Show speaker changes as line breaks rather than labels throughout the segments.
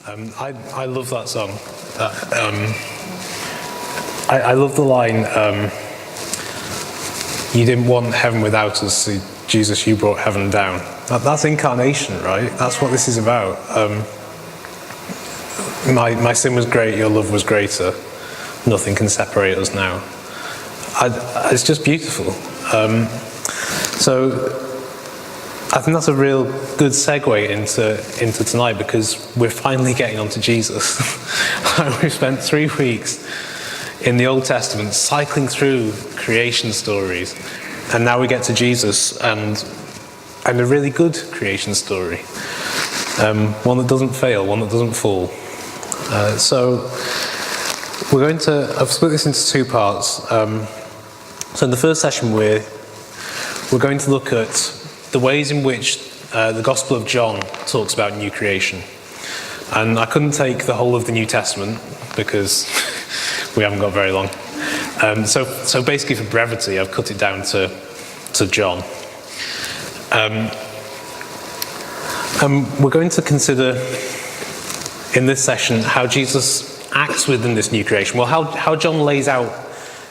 I love that song. I love the line, you didn't want heaven without us, so Jesus, you brought heaven down. That's incarnation, right? That's what this is about. My sin was great, your love was greater. Nothing can separate us now. It's just beautiful. So I think that's a real good segue into tonight, because we're finally getting onto Jesus. We've spent 3 weeks in the Old Testament cycling through creation stories, and now we get to Jesus and a really good creation story, one that doesn't fail, one that doesn't fall. So I've split this into 2 parts. So in the first session we're going to look at the ways in which the Gospel of John talks about new creation. And I couldn't take the whole of the New Testament because we haven't got very long. So basically, for brevity, I've cut it down to John. We're going to consider in this session how Jesus acts within this new creation. Well, how John lays out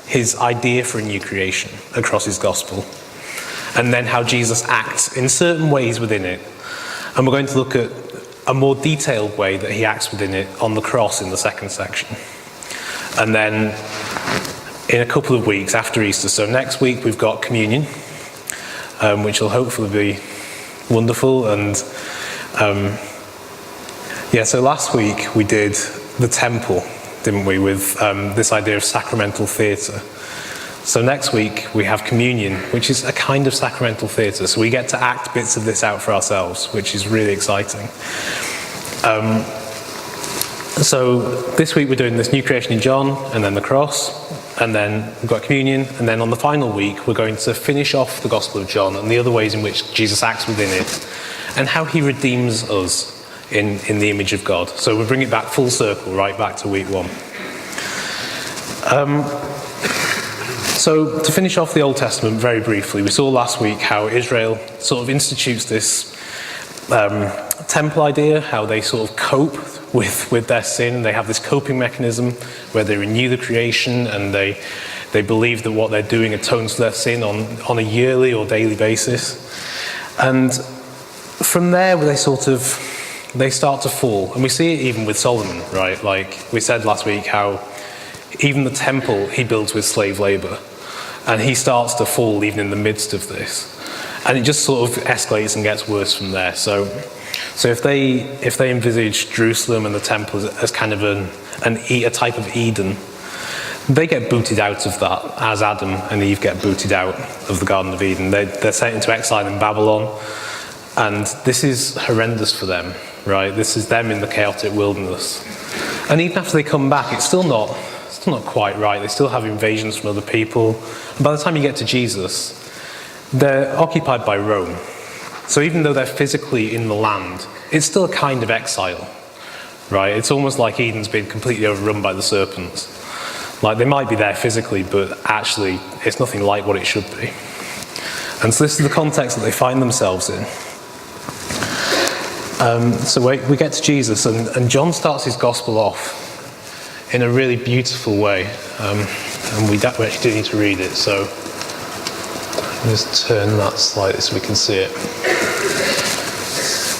his idea for a new creation across his Gospel, and then how Jesus acts in certain ways within it. And we're going to look at a more detailed way that he acts within it on the cross in the second section. And then in a couple of weeks after Easter, so next week we've got communion, which will hopefully be wonderful. And so last week we did the temple, didn't we, with this idea of sacramental theatre. So next week we have communion, which is a kind of sacramental theatre. So we get to act bits of this out for ourselves, which is really exciting. So this week we're doing this new creation in John, and then the cross, and then we've got communion, and then on the final week we're going to finish off the Gospel of John and the other ways in which Jesus acts within it, and how he redeems us in the image of God. So we bring it back full circle, right back to week 1. So to finish off the Old Testament very briefly, we saw last week how Israel sort of institutes this temple idea, how they sort of cope with their sin. They have this coping mechanism where they renew the creation, and they believe that what they're doing atones for their sin on a yearly or daily basis. And from there they start to fall. And we see it even with Solomon, right? Like we said last week, how even the temple he builds with slave labor, and he starts to fall even in the midst of this. And it just sort of escalates and gets worse from there. So if they envisage Jerusalem and the temple as kind of a type of Eden, they get booted out of that, as Adam and Eve get booted out of the Garden of Eden. They're sent into exile in Babylon, and this is horrendous for them, right? This is them in the chaotic wilderness. And even after they come back, it's still not quite right. They still have invasions from other people. And by the time you get to Jesus, they're occupied by Rome. So even though they're physically in the land, it's still a kind of exile, right? It's almost like Eden's been completely overrun by the serpents. Like they might be there physically, but actually it's nothing like what it should be. And so this is the context that they find themselves in. So we get to Jesus, and John starts his gospel off in a really beautiful way. And we actually do need to read it, so I'll just turn that slightly so we can see it.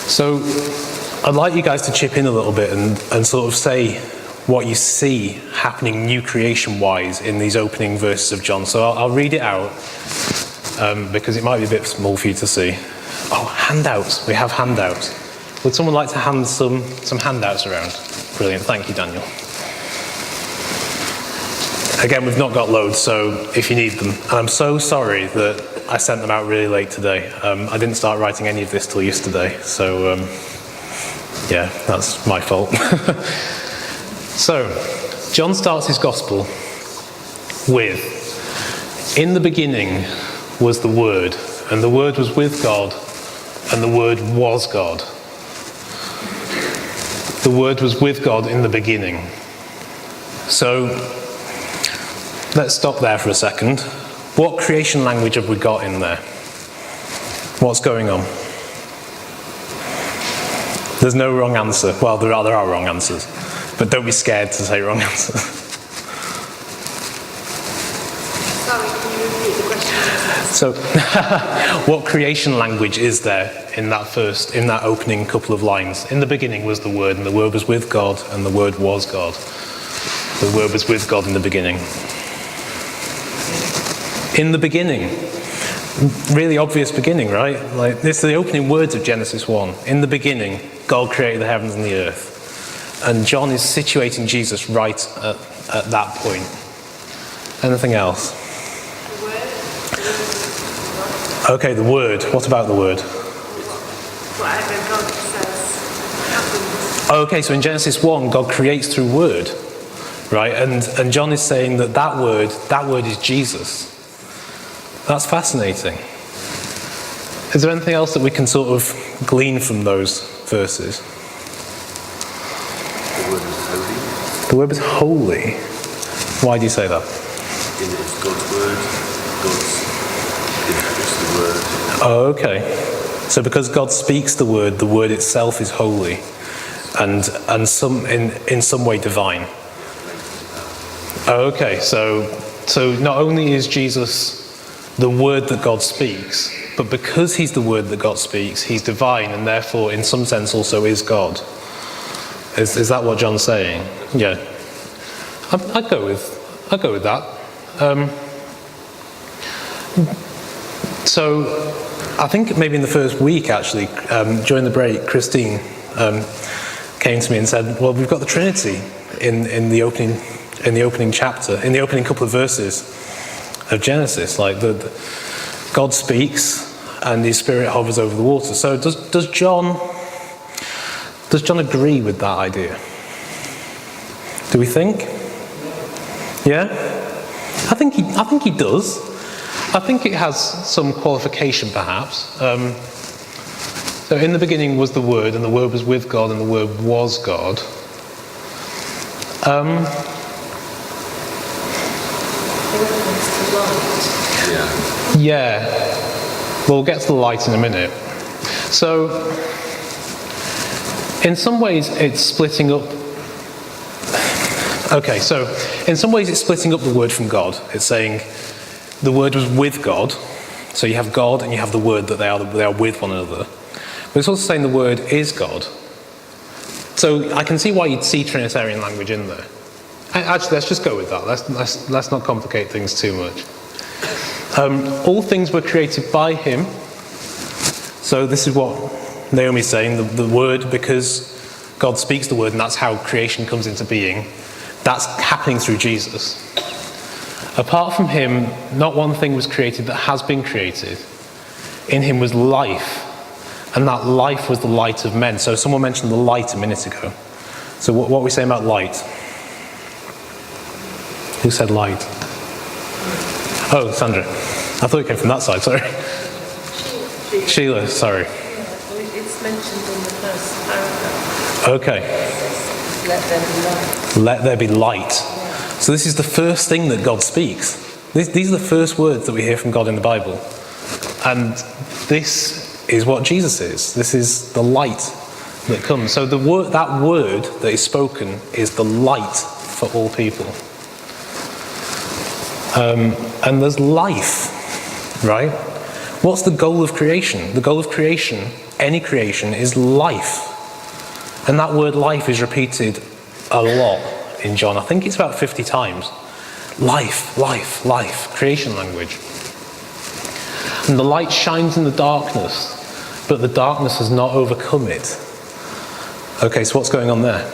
So I'd like you guys to chip in a little bit and sort of say what you see happening new creation-wise in these opening verses of John. So I'll read it out because it might be a bit small for you to see. Oh, handouts. We have handouts. Would someone like to hand some handouts around? Brilliant. Thank you, Daniel. Again, we've not got loads, so if you need them. And I'm so sorry that I sent them out really late today. I didn't start writing any of this till yesterday, so yeah, that's my fault. So, John starts his gospel with, in the beginning was the Word, and the Word was with God, and the Word was God. The Word was with God in the beginning. So, let's stop there for a second. What creation language have we got in there? What's going on? There's no wrong answer. Well, there are wrong answers, but don't be scared to say wrong answers.
Sorry, can you repeat the question?
So, what creation language is there in that opening couple of lines? In the beginning was the Word, and the Word was with God, and the Word was God. The Word was with God in the beginning. In the beginning. Really obvious beginning, right? Like, this are the opening words of Genesis 1. In the beginning, God created the heavens and the earth. And John is situating Jesus right at that point. Anything else? Okay, the Word. What about the Word?
Whatever God says happens.
Okay, so in Genesis 1, God creates through Word, right? And John is saying that word is Jesus. That's fascinating. Is there anything else that we can sort of glean from those verses?
The Word is holy.
The Word is holy. Why do you say that?
In it is God's Word. God's introduced the Word.
Oh, okay. So because God speaks the Word itself is holy, and in some way divine. Oh, okay. So not only is Jesus the Word that God speaks, but because he's the Word that God speaks, he's divine, and therefore, in some sense, also is God. Is that what John's saying? Yeah. I'd go with that. So, I think maybe in the first week, actually, during the break, Christine came to me and said, "Well, we've got the Trinity in the opening chapter, in the opening couple of verses of Genesis. Like God speaks, and His Spirit hovers over the water." So, does John agree with that idea? Do we think? Yeah, I think he does. I think it has some qualification, perhaps. So in the beginning was the Word, and the Word was with God, and the Word was God. Yeah. We'll get to the light in a minute. So, in some ways, it's splitting up. Okay, so in some ways, it's splitting up the Word from God. It's saying the Word was with God. So you have God and you have the Word, that they are with one another. But it's also saying the Word is God. So I can see why you'd see Trinitarian language in there. Actually, let's just go with that. Let's not complicate things too much. All things were created by Him. So this is what Naomi's saying. The Word, because God speaks the Word, and that's how creation comes into being. That's happening through Jesus. Apart from Him, not one thing was created that has been created. In Him was life, and that life was the light of men. So someone mentioned the light a minute ago. So what are we saying about light? Who said light? Oh, Sandra. I thought it came from that side, sorry. Sheila, sorry.
Yeah, it's mentioned in the first paragraph.
Okay.
Let there be light.
Let there be light. So this is the first thing that God speaks. These are the first words that we hear from God in the Bible. And this is what Jesus is. This is the light that comes. So that word that is spoken is the light for all people. And there's life, right? What's the goal of creation? The goal of creation, any creation, is life. And that word life is repeated a lot in John. I think it's about 50 times. Life, life, life. Creation language. And the light shines in the darkness, but the darkness has not overcome it. Okay, so what's going on there?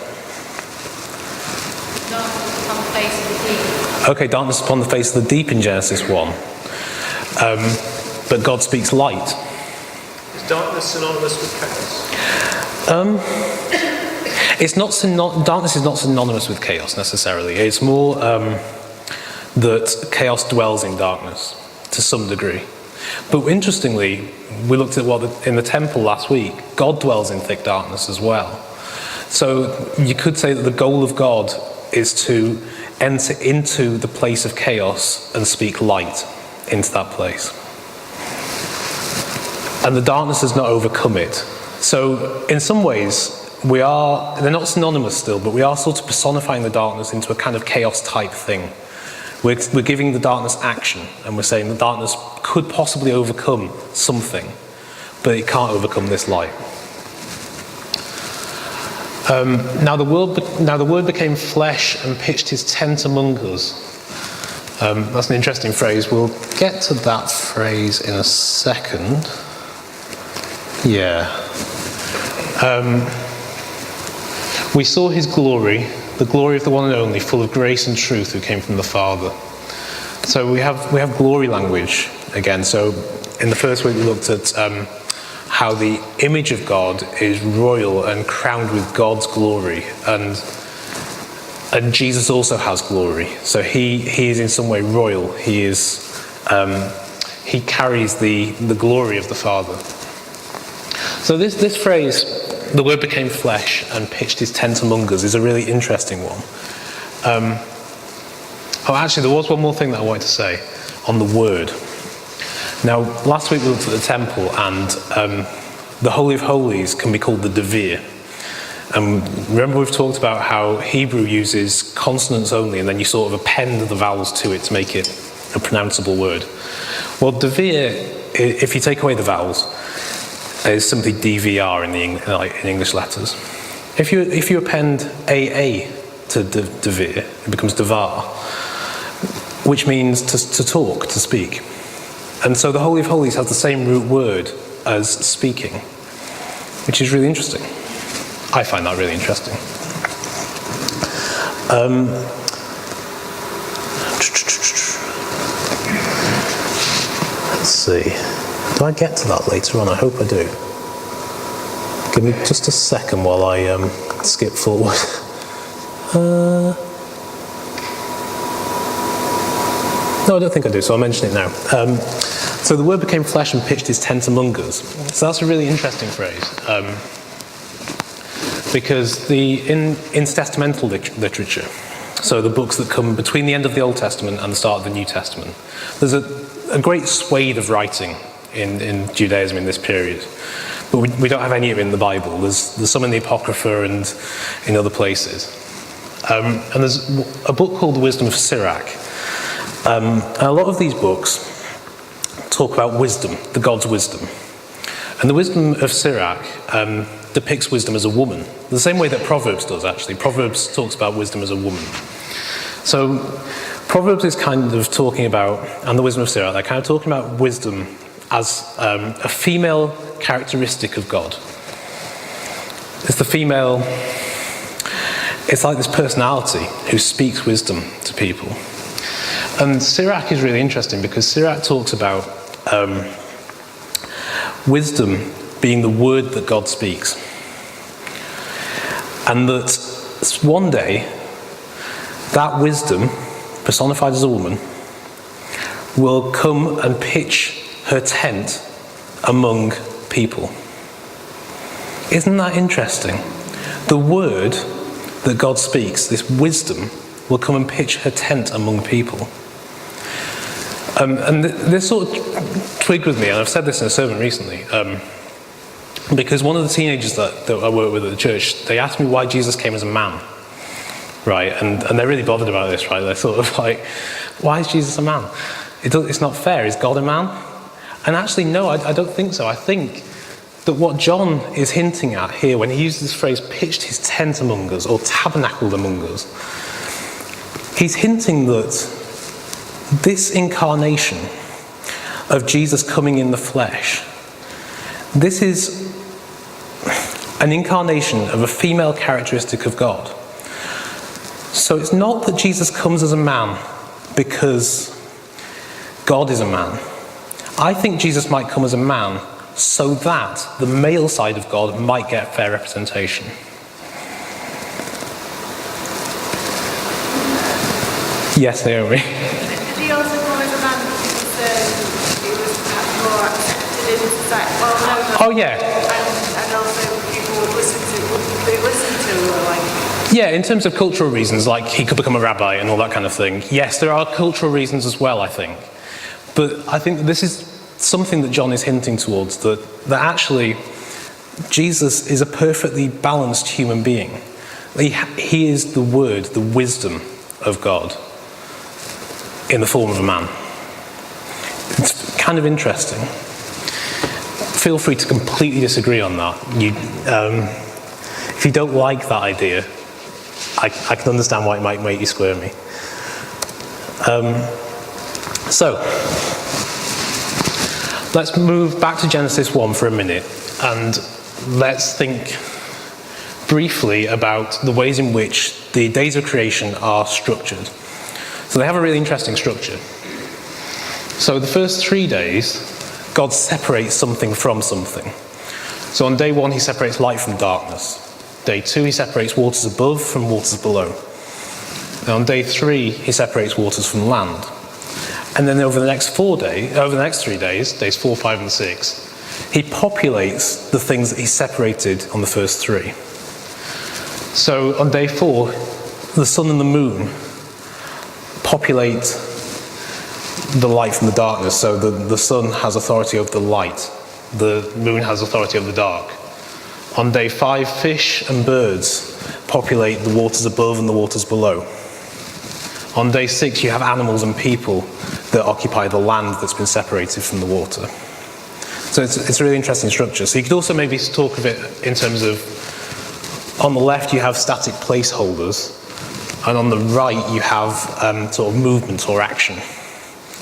Darkness upon the face of the deep.
Okay, darkness upon the face of the deep in Genesis 1. But God speaks light.
Is darkness synonymous with chaos?
Darkness is not synonymous with chaos necessarily. It's more that chaos dwells in darkness to some degree. But interestingly, we looked at in the temple last week, God dwells in thick darkness as well. So you could say that the goal of God is to enter into the place of chaos and speak light into that place. And the darkness has not overcome it. So in some ways, they're not synonymous still, but we are sort of personifying the darkness into a kind of chaos type thing. We're giving the darkness action, and we're saying the darkness could possibly overcome something, but it can't overcome this light. Now the Word became flesh and pitched his tent among us. That's an interesting phrase. We'll get to that phrase in a second. Yeah. We saw his glory, the glory of the one and only, full of grace and truth, who came from the Father. So we have glory language again. So in the first week we looked at how the image of God is royal and crowned with God's glory, and Jesus also has glory. So he is in some way royal. He carries the glory of the Father. So this phrase, the Word became flesh and pitched his tent among us, is a really interesting one. Actually, there was one more thing that I wanted to say on the Word. Now, last week we looked at the temple, and the Holy of Holies can be called the Devir. Remember, we've talked about how Hebrew uses consonants only, and then you sort of append the vowels to it to make it a pronounceable word. Well, Devir, if you take away the vowels, is simply DVR in English letters. If you append AA to Devir, it becomes Devar, which means to talk, to speak. And so the Holy of Holies has the same root word as speaking, which is really interesting. I find that really interesting. Let's see. Do I get to that later on? I hope I do. Give me just a second while I skip forward. No, I don't think I do, so I'll mention it now. So the Word became flesh and pitched his tent among us. So that's a really interesting phrase. Because in intertestamental literature, so the books that come between the end of the Old Testament and the start of the New Testament, there's a great swathe of writing in Judaism in this period. But we don't have any of it in the Bible. There's some in the Apocrypha and in other places. And there's a book called The Wisdom of Sirach. And a lot of these books talk about wisdom, the God's wisdom. And the Wisdom of Sirach depicts wisdom as a woman, the same way that Proverbs does, actually. Proverbs talks about wisdom as a woman. So Proverbs is kind of talking about, and the Wisdom of Sirach, they're kind of talking about wisdom as a female characteristic of God. It's the female, it's like this personality who speaks wisdom to people. And Sirach is really interesting because Sirach talks about wisdom being the word that God speaks. And that one day, that wisdom, personified as a woman, will come and pitch her tent among people. Isn't that interesting? The word that God speaks, this wisdom, will come and pitch her tent among people. And this sort of twigged with me, and I've said this in a sermon recently, because one of the teenagers that I work with at the church, they asked me why Jesus came as a man, right? And they're really bothered about this, right? They're sort of like, why is Jesus a man? It's not fair. Is God a man? And actually, no, I don't think so. I think that what John is hinting at here, when he uses this phrase, pitched his tent among us, or tabernacled among us, he's hinting that this incarnation of Jesus coming in the flesh, this is an incarnation of a female characteristic of God. So it's not that Jesus comes as a man because God is a man. I think Jesus might come as a man so that the male side of God might get fair representation. Yes, Naomi.
Did he also come as a man because he was perhaps more accepted in society? Well, no,
Oh, yeah.
And also people would listen to like...
Yeah, in terms of cultural reasons, like he could become a rabbi and all that kind of thing. Yes, there are cultural reasons as well, I think. But I think that this is something that John is hinting towards, that actually Jesus is a perfectly balanced human being. He is the Word, the wisdom of God in the form of a man. It's kind of interesting. Feel free to completely disagree on that. If you don't like that idea, I can understand why it might make you squirmy. So, let's move back to Genesis 1 for a minute, and let's think briefly about the ways in which the days of creation are structured. So they have a really interesting structure. So the first 3 days, God separates something from something. So on day 1, he separates light from darkness. Day 2, he separates waters above from waters below. And on day 3, he separates waters from land. And then over the next 3 days, days 4, 5, and 6, he populates the things that he separated on the first 3. So on day 4, the sun and the moon populate the light from the darkness. So the sun has authority over the light. The moon has authority over the dark. On day 5, fish and birds populate the waters above and the waters below. On day 6, you have animals and people that occupy the land that's been separated from the water. So it's a really interesting structure. So you could also maybe talk of it in terms of, on the left you have static placeholders, and on the right you have sort of movement or action,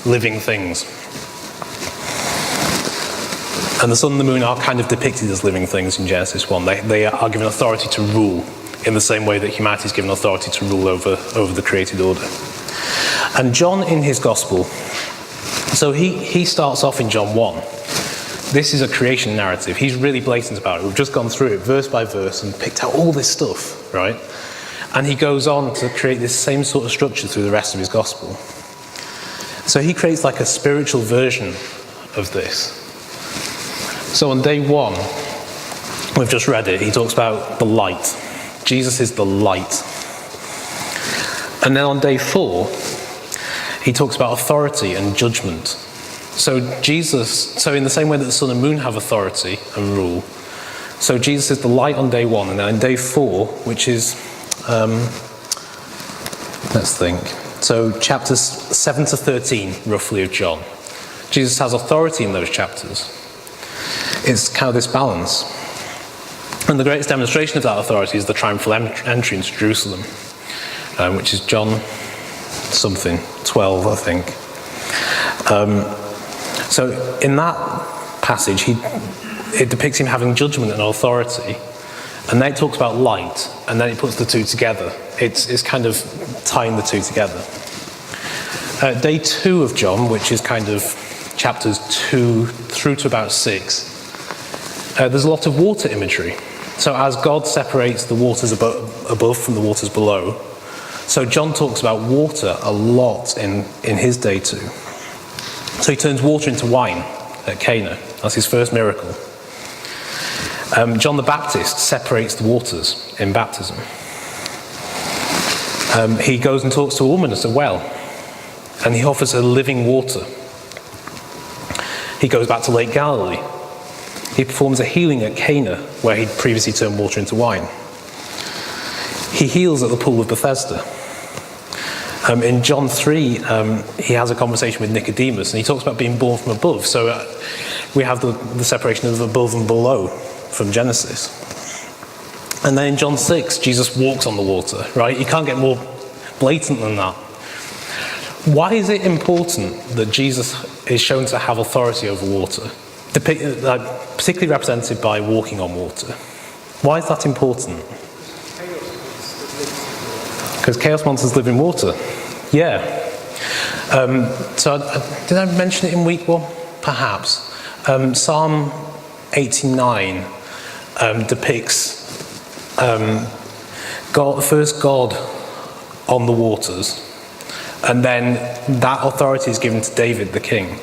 living things. And the sun and the moon are kind of depicted as living things in Genesis 1. They are given authority to rule in the same way that humanity is given authority to rule over the created order. And John in his gospel, so he starts off in John 1. This is a creation narrative. He's really blatant about it. We've just gone through it verse by verse and picked out all this stuff, right? And he goes on to create this same sort of structure through the rest of his gospel. So he creates like a spiritual version of this. So on day 1, we've just read it, he talks about the light. Jesus is the light. And then on day 4, he talks about authority and judgment. So in the same way that the sun and moon have authority and rule, so Jesus is the light on day 1, and then on day 4, which is, let's think, so chapters 7 to 13, roughly, of John. Jesus has authority in those chapters. It's kind of this balance. And the greatest demonstration of that authority is the triumphal entry into Jerusalem, which is John something, 12, I think. So in that passage, it depicts him having judgment and authority, and then it talks about light, and then it puts the two together. It's kind of tying the two together. Day 2 of John, which is kind of chapters 2 through to about 6, there's a lot of water imagery. So as God separates the waters above from the waters below, so John talks about water a lot in his day 2. So he turns water into wine at Cana. That's his first miracle. John the Baptist separates the waters in baptism. He goes and talks to a woman at a well, and he offers her living water. He goes back to Lake Galilee. He performs a healing at Cana, where he'd previously turned water into wine. He heals at the pool of Bethesda. In John 3, he has a conversation with Nicodemus, and he talks about being born from above. So we have the separation of above and below from Genesis. And then in John 6, Jesus walks on the water, right? You can't get more blatant than that. Why is it important that Jesus is shown to have authority over water? Particularly represented by walking on water. Why is that important? Because chaos monsters live in water. Yeah. So did I mention it in week 1? Perhaps. Psalm 89 depicts God on the waters, and then that authority is given to David the king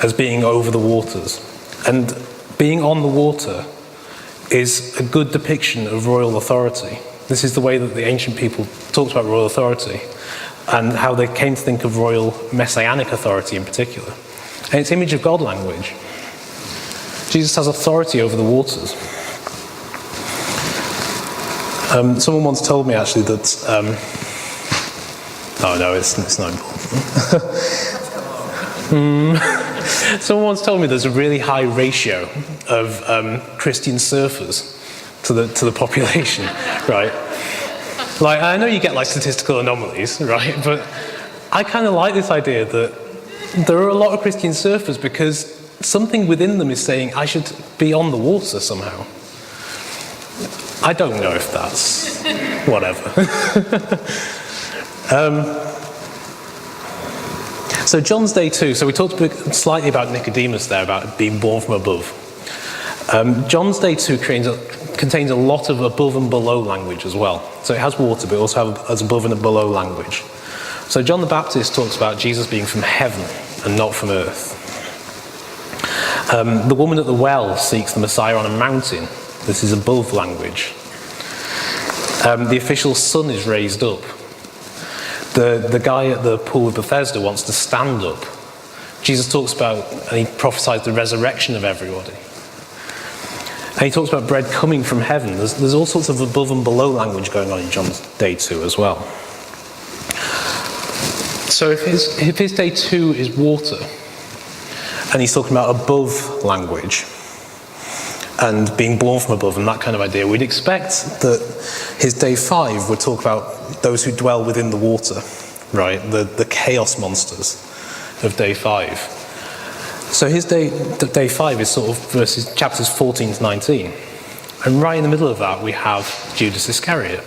as being over the waters. And being on the water is a good depiction of royal authority. This is the way that the ancient people talked about royal authority, and how they came to think of royal messianic authority in particular. And it's image of God language. Jesus has authority over the waters. Someone once told me actually that, oh no, it's not important. Someone once told me there's a really high ratio of Christian surfers to the population, right? Like, I know you get like statistical anomalies, right? But I kind of like this idea that there are a lot of Christian surfers because something within them is saying, I should be on the water somehow. I don't know if that's whatever. So John's day 2. So we talked slightly about Nicodemus there, about being born from above. John's day 2 contains a lot of above and below language as well. So it has water, but it also has above and below language. So John the Baptist talks about Jesus being from heaven and not from earth. The woman at the well seeks the Messiah on a mountain. This is above language. The official son is raised up. The guy at the pool of Bethesda wants to stand up. Jesus talks about, and he prophesies the resurrection of everybody. And he talks about bread coming from heaven. There's all sorts of above and below language going on in John's day 2 as well. So if his day 2 is water, and he's talking about above language, and being born from above and that kind of idea, we'd expect that his day 5 would talk about those who dwell within the water, right? The chaos monsters of day 5. So his day 5 is sort of chapters 14 to 19. And right in the middle of that, we have Judas Iscariot.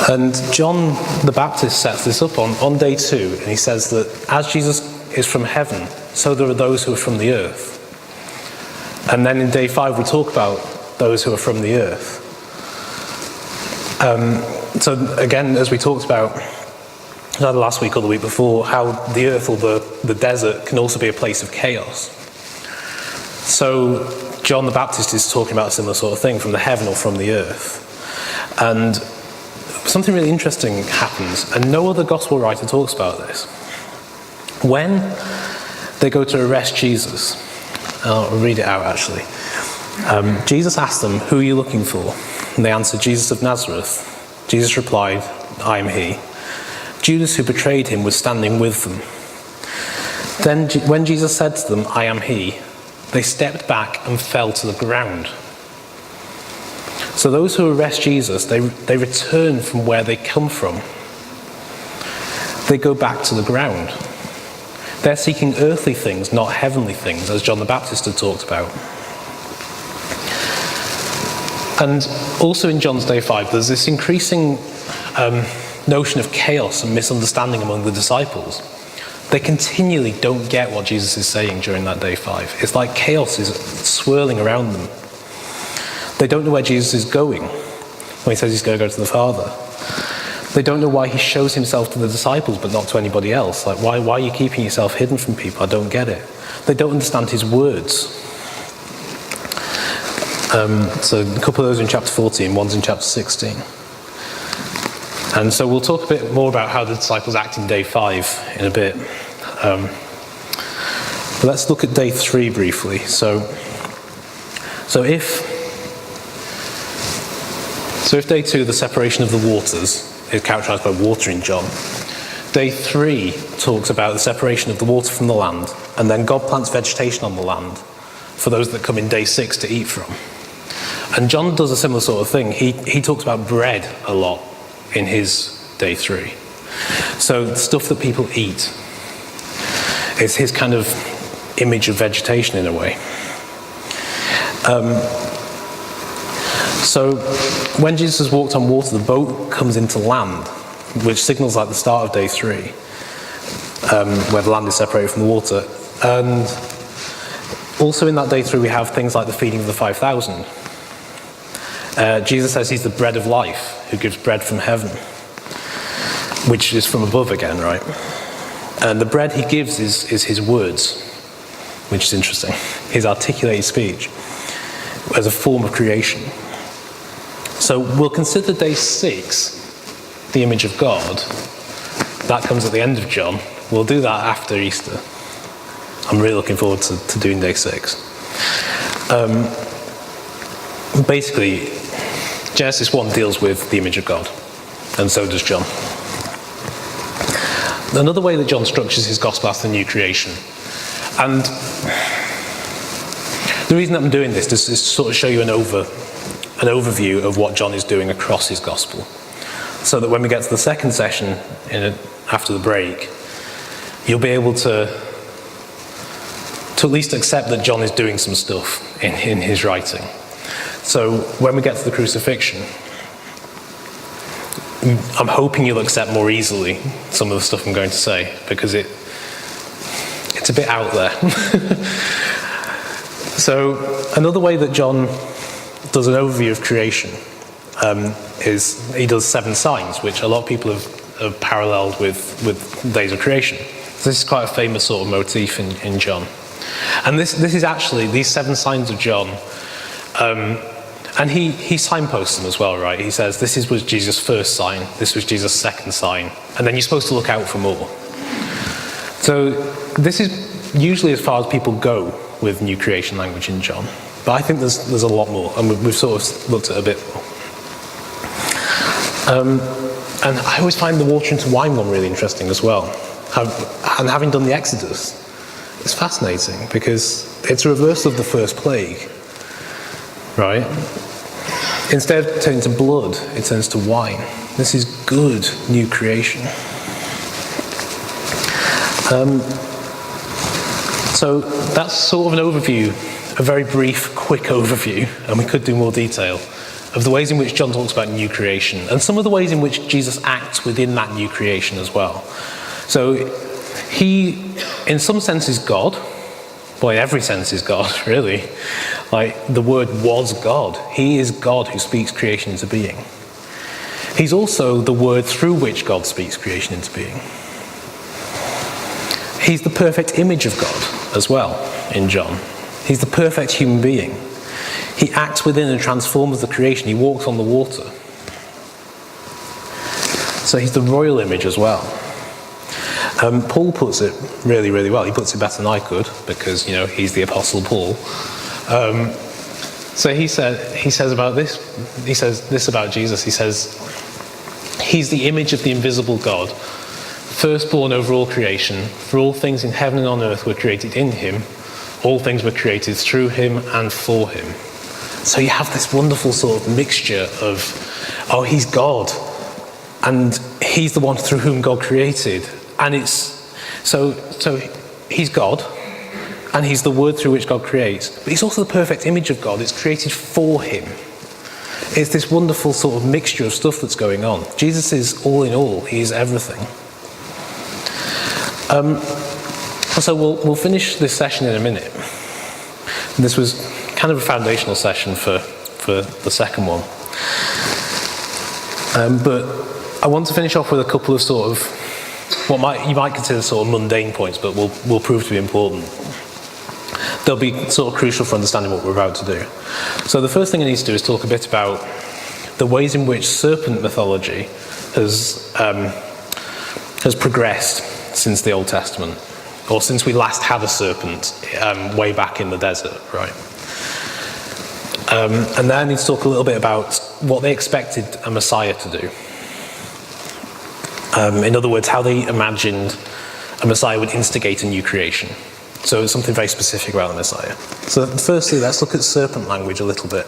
And John the Baptist sets this up on day 2, and he says that as Jesus is from heaven, so there are those who are from the earth. And then in day 5 we talk about those who are from the earth. So again, as we talked about either last week or the week before, how the earth or the desert can also be a place of chaos. So John the Baptist is talking about a similar sort of thing, from the heaven or from the earth. And something really interesting happens, and no other gospel writer talks about this. When they go to arrest Jesus, I'll read it out actually. Jesus asked them, "Who are you looking for?" And they answered, "Jesus of Nazareth." Jesus replied, "I am he." Judas, who betrayed him, was standing with them. Then when Jesus said to them, "I am he," they stepped back and fell to the ground. So those who arrest Jesus, they return from where they come from. They go back to the ground. They're seeking earthly things, not heavenly things, as John the Baptist had talked about. And also in John's day 5, there's this increasing notion of chaos and misunderstanding among the disciples. They continually don't get what Jesus is saying during that day 5. It's like chaos is swirling around them. They don't know where Jesus is going when he says he's going to go to the Father. They don't know why he shows himself to the disciples but not to anybody else. Like, why are you keeping yourself hidden from people? I don't get it. They don't understand his words. So a couple of those in chapter 14, one's in chapter 16. And so we'll talk a bit more about how the disciples act in day 5 in a bit. But let's look at day 3 briefly. So if day 2, the separation of the waters, is characterised by water in John, day 3 talks about the separation of the water from the land, and then God plants vegetation on the land for those that come in day 6 to eat from. And John does a similar sort of thing. He talks about bread a lot in his day 3. So the stuff that people eat is his kind of image of vegetation in a way. So when Jesus has walked on water, the boat comes into land, which signals like the start of day 3, where the land is separated from the water. And also in that day 3 we have things like the feeding of the 5,000. Jesus says he's the bread of life, who gives bread from heaven, which is from above again, right? And the bread he gives is his words, which is interesting. His articulated speech as a form of creation. So we'll consider day 6 the image of God. That comes at the end of John. We'll do that after Easter. I'm really looking forward to doing day 6. Basically, Genesis 1 deals with the image of God, and so does John. Another way that John structures his gospel as the new creation, and the reason that I'm doing this is to sort of show you an overview of what John is doing across his gospel, so that when we get to the second session after the break, you'll be able to at least accept that John is doing some stuff in his writing. So when we get to the crucifixion, I'm hoping you'll accept more easily some of the stuff I'm going to say, because it's a bit out there. So another way that John does an overview of creation is he does 7 signs, which a lot of people have paralleled with days of creation. So this is quite a famous sort of motif in John. And this is actually, these 7 signs of John, and he signposts them as well, right? He says, this was Jesus' first sign, this was Jesus' second sign, and then you're supposed to look out for more. So this is usually as far as people go with new creation language in John. But I think there's a lot more, and we've sort of looked at a bit more. And I always find the water into wine one really interesting as well. And having done the Exodus, it's fascinating because it's a reversal of the first plague, right? Instead of turning to blood, it turns to wine. This is good new creation. So that's sort of an overview, a very brief, quick overview, and we could do more detail, of the ways in which John talks about new creation, and some of the ways in which Jesus acts within that new creation as well. So he, in some sense, is God. Well, in every sense is God, really. Like, the Word was God. He is God who speaks creation into being. He's also the Word through which God speaks creation into being. He's the perfect image of God as well in John. He's the perfect human being. He acts within and transforms the creation. He walks on the water. So he's the royal image as well. Paul puts it really, really well. He puts it better than I could, because, he's the Apostle Paul. So he says about this, he says this about Jesus. He says, he's the image of the invisible God, firstborn over all creation. For all things in heaven and on earth were created in him. All things were created through him and for him. So you have this wonderful sort of mixture of, he's God, and he's the one through whom God created. And it's, so he's God, and he's the Word through which God creates, but he's also the perfect image of God. It's created for him. It's this wonderful sort of mixture of stuff that's going on. Jesus is all in all. He is everything. So we'll finish this session in a minute. This was kind of a foundational session for the second one. But I want to finish off with a couple of sort of what you might consider sort of mundane points, but will prove to be important. They'll be sort of crucial for understanding what we're about to do. So the first thing I need to do is talk a bit about the ways in which serpent mythology has progressed since the Old Testament, or since we last had a serpent way back in the desert, right? And then I need to talk a little bit about what they expected a Messiah to do. In other words, how they imagined a Messiah would instigate a new creation. So it's something very specific about the Messiah. So firstly, let's look at serpent language a little bit.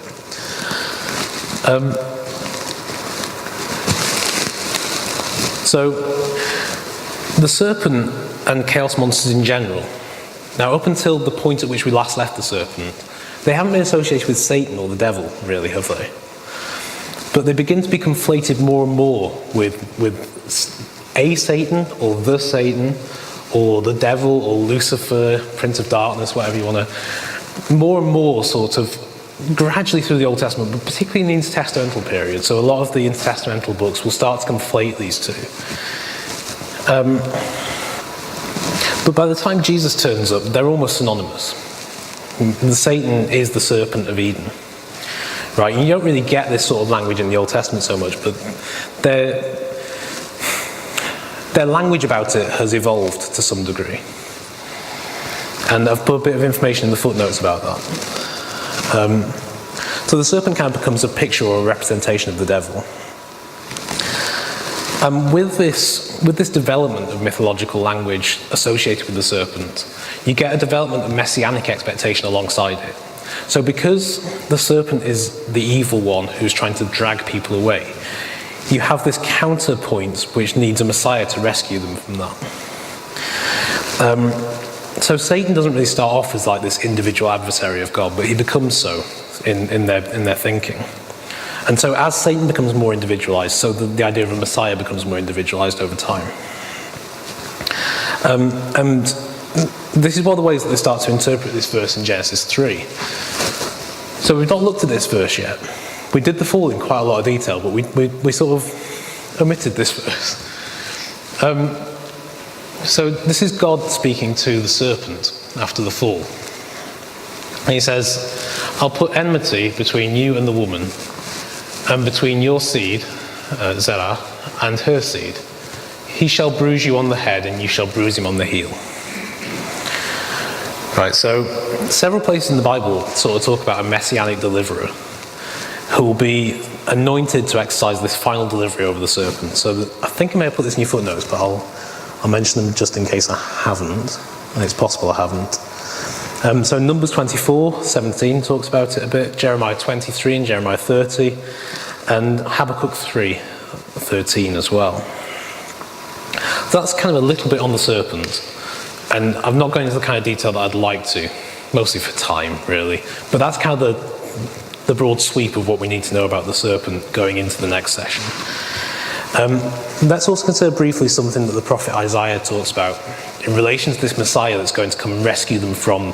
So the serpent and chaos monsters in general, now up until the point at which we last left the serpent, they haven't been associated with Satan or the devil, really, have they? But they begin to be conflated more and more with a Satan, or the Satan, or the devil, or Lucifer, Prince of Darkness, whatever you want to. More and more sort of gradually through the Old Testament, but particularly in the intertestamental period. So a lot of the intertestamental books will start to conflate these two. But by the time Jesus turns up, they're almost synonymous. The Satan is the serpent of Eden. Right, you don't really get this sort of language in the Old Testament so much, but their language about it has evolved to some degree. And I've put a bit of information in the footnotes about that. So the serpent kind of becomes a picture or a representation of the devil. With this development of mythological language associated with the serpent, you get a development of messianic expectation alongside it. So because the serpent is the evil one who's trying to drag people away, you have this counterpoint which needs a Messiah to rescue them from that. So Satan doesn't really start off as like this individual adversary of God, but he becomes so in their thinking. And so as Satan becomes more individualized, so the idea of a Messiah becomes more individualized over time. And this is one of the ways that they start to interpret this verse in Genesis 3. So we've not looked at this verse yet. We did the fall in quite a lot of detail, but we sort of omitted this verse. So this is God speaking to the serpent after the fall. And he says, I'll put enmity between you and the woman, and between your seed, Zerah, and her seed. He shall bruise you on the head, and you shall bruise him on the heel. Right, so several places in the Bible sort of talk about a messianic deliverer who will be anointed to exercise this final delivery over the serpent. So I think I may have put this in your footnotes, but I'll mention them just in case I haven't, and it's possible I haven't. So Numbers 24:17 talks about it a bit, Jeremiah 23 and Jeremiah 30, and Habakkuk 3:13 as well. So that's kind of a little bit on the serpent, and I'm not going into the kind of detail that I'd like to, mostly for time, really. But that's kind of the broad sweep of what we need to know about the serpent going into the next session. Let's also consider briefly something that the prophet Isaiah talks about in relation to this Messiah that's going to come and rescue them from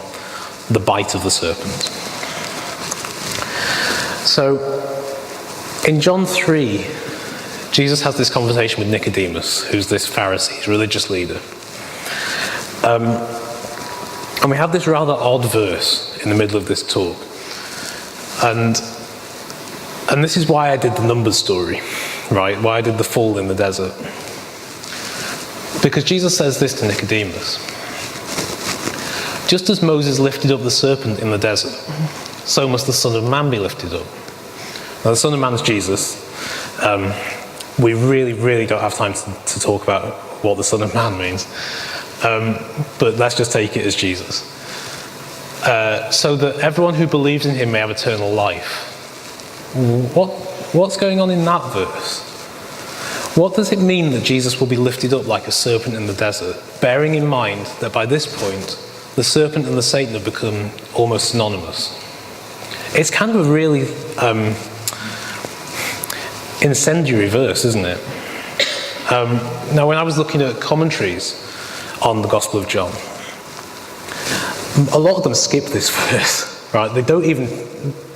the bite of the serpent. So, in John 3, Jesus has this conversation with Nicodemus, who's this Pharisee, religious leader. And we have this rather odd verse in the middle of this talk. And this is why I did the Numbers story, right? Why I did the fall in the desert. Because Jesus says this to Nicodemus. Just as Moses lifted up the serpent in the desert, so must the Son of Man be lifted up. Now, the Son of Man is Jesus. We really, really don't have time to talk about what the Son of Man means. But let's just take it as Jesus. So that everyone who believes in him may have eternal life. What's going on in that verse? What does it mean that Jesus will be lifted up like a serpent in the desert, bearing in mind that by this point, the serpent and the Satan have become almost synonymous? It's kind of a really incendiary verse, isn't it? Now, when I was looking at commentaries on the Gospel of John, a lot of them skip this verse, right? They don't even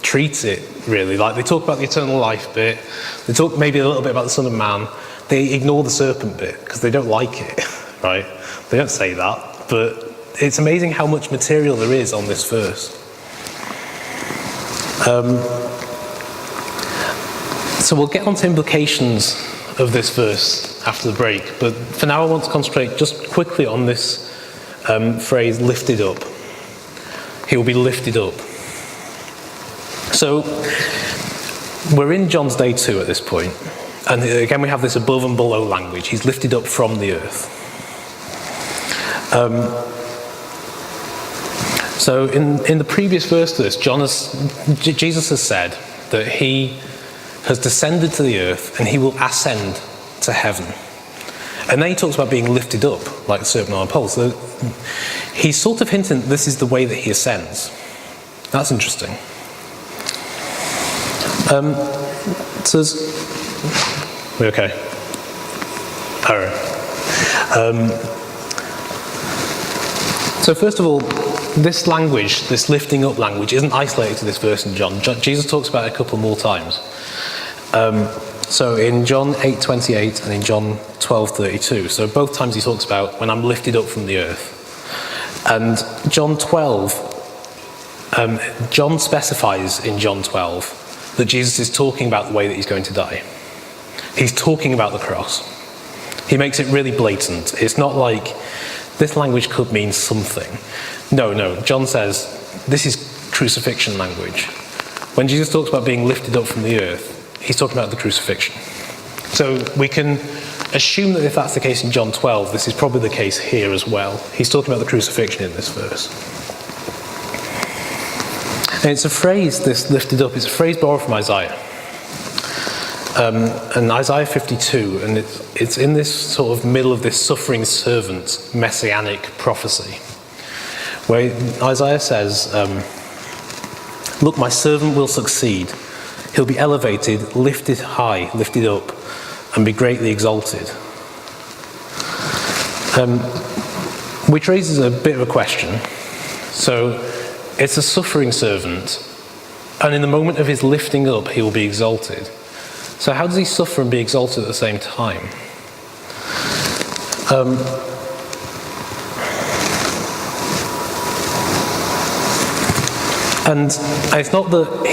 treat it, really. Like, they talk about the eternal life bit, they talk maybe a little bit about the Son of Man, they ignore the serpent bit, because they don't like it, right? They don't say that, but it's amazing how much material there is on this verse. So we'll get on to implications of this verse after the break, but for now I want to concentrate just quickly on this phrase, lifted up. He will be lifted up. So we're in John's day 2 at this point, and again we have this above and below language. He's lifted up from the earth. So in the previous verse to this, Jesus has said that he has descended to the earth and he will ascend to heaven. And then he talks about being lifted up like the serpent on a pole. So he's sort of hinting that this is the way that he ascends. That's interesting. We okay? All right. So first of all, this language, this lifting up language, isn't isolated to this verse in John. Jesus talks about it a couple more times. So in John 8:28 and in John 12:32. So both times he talks about when I'm lifted up from the earth. And John 12, John specifies in John 12 that Jesus is talking about the way that he's going to die. He's talking about the cross. He makes it really blatant. It's not like this language could mean something. No, John says this is crucifixion language. When Jesus talks about being lifted up from the earth, he's talking about the crucifixion. So we can assume that if that's the case in John 12, this is probably the case here as well. He's talking about the crucifixion in this verse. And it's a phrase, this lifted up, it's a phrase borrowed from Isaiah. And Isaiah 52, and it's in this sort of middle of this suffering servant messianic prophecy, where Isaiah says, look, my servant will succeed. He'll be elevated, lifted high, lifted up, and be greatly exalted. Which raises a bit of a question. So, it's a suffering servant, and in the moment of his lifting up, he will be exalted. So how does he suffer and be exalted at the same time? And it's not that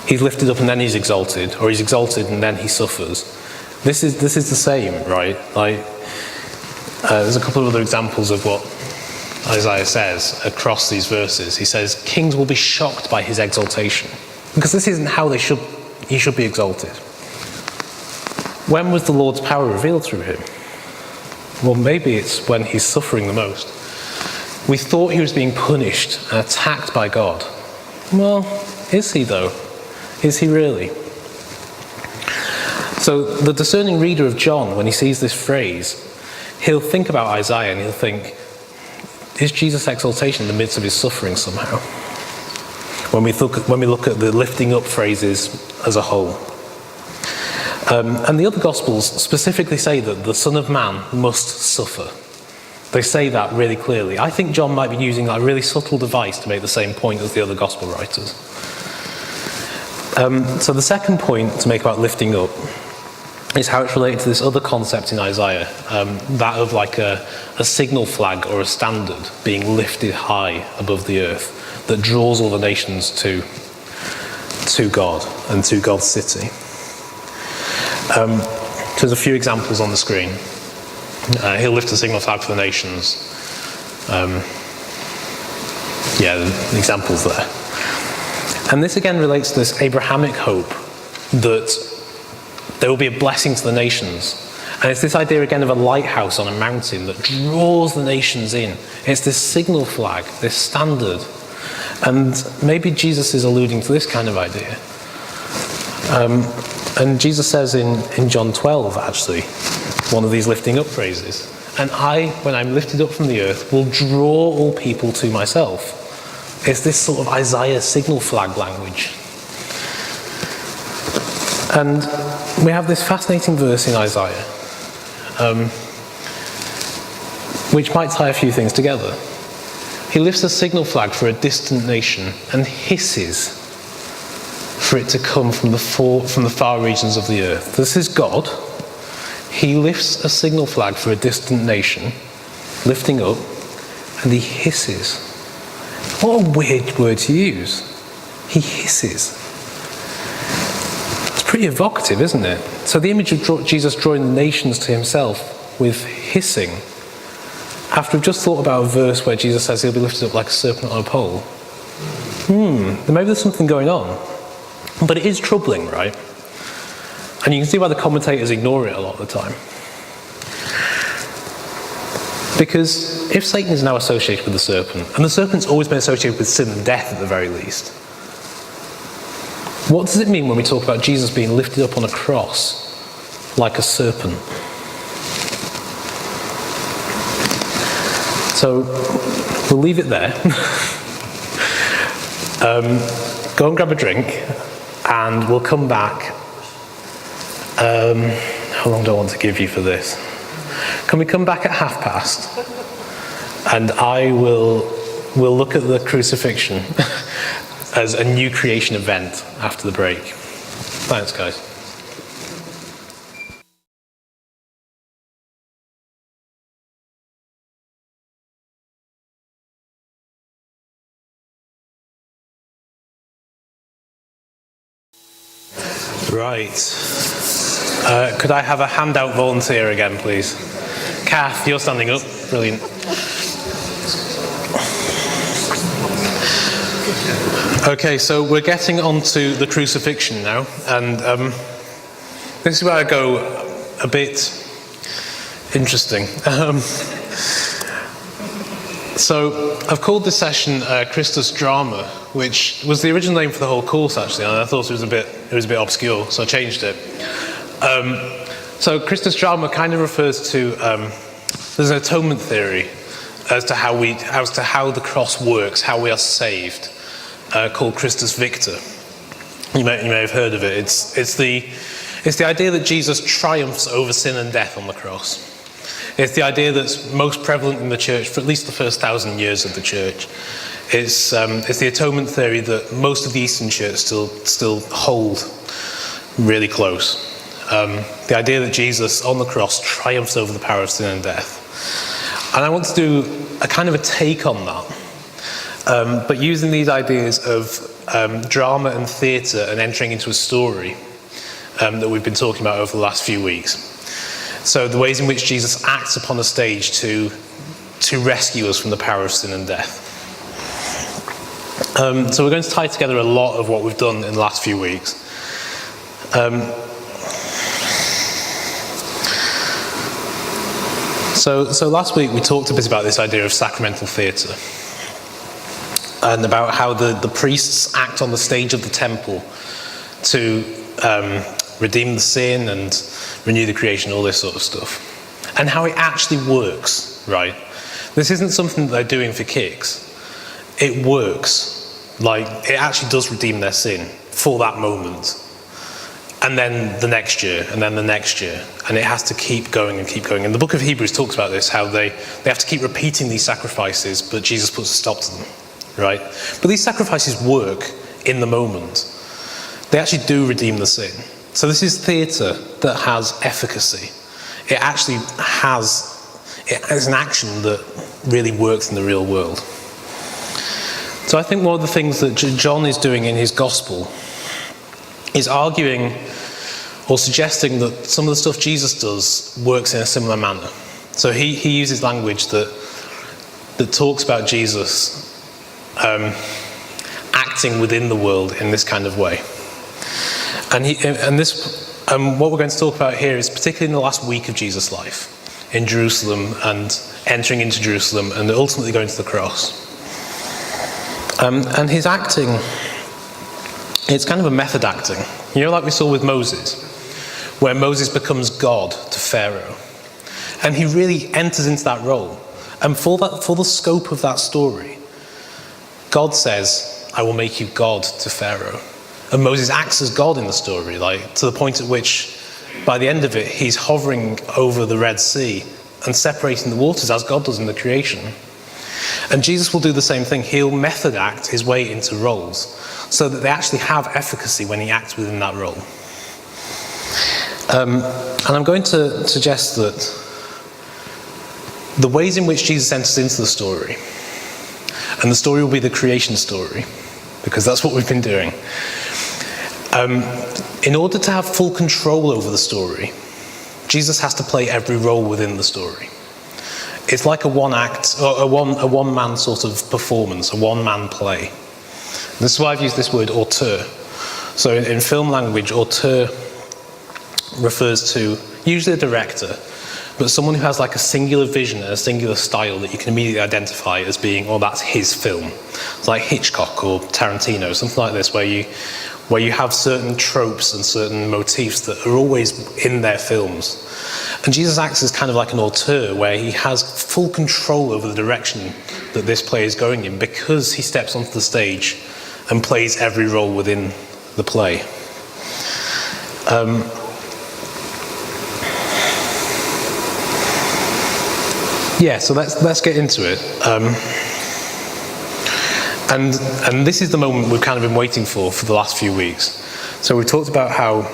he's lifted up and then he's exalted, or he's exalted and then he suffers. This is the same, right? Like, there's a couple of other examples of what Isaiah says across these verses. He says, kings will be shocked by his exaltation, because this isn't how he should be exalted. When was the Lord's power revealed through him? Well, maybe it's when he's suffering the most. We thought he was being punished and attacked by God. Well, is he though? Is he really? So the discerning reader of John, when he sees this phrase, he'll think about Isaiah and he'll think, is Jesus' exaltation in the midst of his suffering somehow? When we look at the lifting up phrases as a whole. And the other Gospels specifically say that the Son of Man must suffer. They say that really clearly. I think John might be using a really subtle device to make the same point as the other Gospel writers. So the second point to make about lifting up is how it's related to this other concept in Isaiah, that of like a signal flag or a standard being lifted high above the earth that draws all the nations to God and to God's city. There's a few examples on the screen. He'll lift a signal flag for the nations. The examples there. And this again relates to this Abrahamic hope that there will be a blessing to the nations. And it's this idea again of a lighthouse on a mountain that draws the nations in. It's this signal flag, this standard. And maybe Jesus is alluding to this kind of idea. And Jesus says in John 12, actually, one of these lifting up phrases, and I, when I'm lifted up from the earth, will draw all people to myself. It's this sort of Isaiah signal flag language. And we have this fascinating verse in Isaiah, which might tie a few things together. He lifts a signal flag for a distant nation and hisses for it to come from the far regions of the earth. This is God. He lifts a signal flag for a distant nation, lifting up, and he hisses. What a weird word to use. He hisses. It's pretty evocative, isn't it? So the image of Jesus drawing the nations to himself with hissing, after we've just thought about a verse where Jesus says he'll be lifted up like a serpent on a pole. Maybe there's something going on. But it is troubling, right? And you can see why the commentators ignore it a lot of the time. Because if Satan is now associated with the serpent, and the serpent's always been associated with sin and death at the very least, what does it mean when we talk about Jesus being lifted up on a cross like a serpent? So we'll leave it there. Go and grab a drink, and we'll come back. How long do I want to give you for this? Can we come back at past? And we'll look at the crucifixion as a new creation event after the break. Thanks, guys. Right. Could I have a handout volunteer again, please? Kath, you're standing up. Brilliant. Okay, so we're getting onto the crucifixion now, and this is where I go a bit interesting. So I've called this session Christus Drama, which was the original name for the whole course actually, and I thought it was a bit obscure, so I changed it. So Christus Drama kind of refers to there's an atonement theory as to how the cross works, how we are saved, called Christus Victor. You may have heard of it. It's the idea that Jesus triumphs over sin and death on the cross. It's the idea that's most prevalent in the church for at least the first 1,000 years of the church. It's the atonement theory that most of the Eastern Church still hold really close. The idea that Jesus on the cross triumphs over the power of sin and death. And I want to do a kind of a take on that, but using these ideas of drama and theatre and entering into a story that we've been talking about over the last few weeks. So the ways in which Jesus acts upon a stage to rescue us from the power of sin and death. So we're going to tie together a lot of what we've done in the last few weeks. So last week we talked a bit about this idea of sacramental theatre and about how the priests act on the stage of the temple to redeem the sin and renew the creation, all this sort of stuff, and how it actually works, right? This isn't something that they're doing for kicks. It works. Like, it actually does redeem their sin for that moment. And then the next year, and then the next year. And it has to keep going and keep going. And the book of Hebrews talks about this, how they have to keep repeating these sacrifices, but Jesus puts a stop to them, right? But these sacrifices work in the moment. They actually do redeem the sin. So this is theatre that has efficacy. It actually it's an action that really works in the real world. So I think one of the things that John is doing in his gospel is arguing or suggesting that some of the stuff Jesus does works in a similar manner. So he uses language that talks about Jesus acting within the world in this kind of way. And what we're going to talk about here is particularly in the last week of Jesus' life in Jerusalem and entering into Jerusalem and ultimately going to the cross. And his acting, it's kind of a method acting. You know, like we saw with Moses, where Moses becomes God to Pharaoh. And he really enters into that role. And for the scope of that story, God says, I will make you God to Pharaoh. And Moses acts as God in the story, like to the point at which, by the end of it, he's hovering over the Red Sea and separating the waters as God does in the creation. And Jesus will do the same thing. He'll method act his way into roles so that they actually have efficacy when he acts within that role. And I'm going to suggest that the ways in which Jesus enters into the story, and the story will be the creation story, because that's what we've been doing. In order to have full control over the story, Jesus has to play every role within the story. It's like a one-act, or a one-man sort of performance, a one-man play. And this is why I've used this word auteur. So in film language, auteur refers to usually a director, but someone who has like a singular vision and a singular style that you can immediately identify as being, oh, that's his film. It's like Hitchcock or Tarantino, something like this, where you have certain tropes and certain motifs that are always in their films. And Jesus acts as kind of like an auteur, where he has full control over the direction that this play is going in, because he steps onto the stage and plays every role within the play. So let's get into it. And this is the moment we've kind of been waiting for the last few weeks. So we talked about how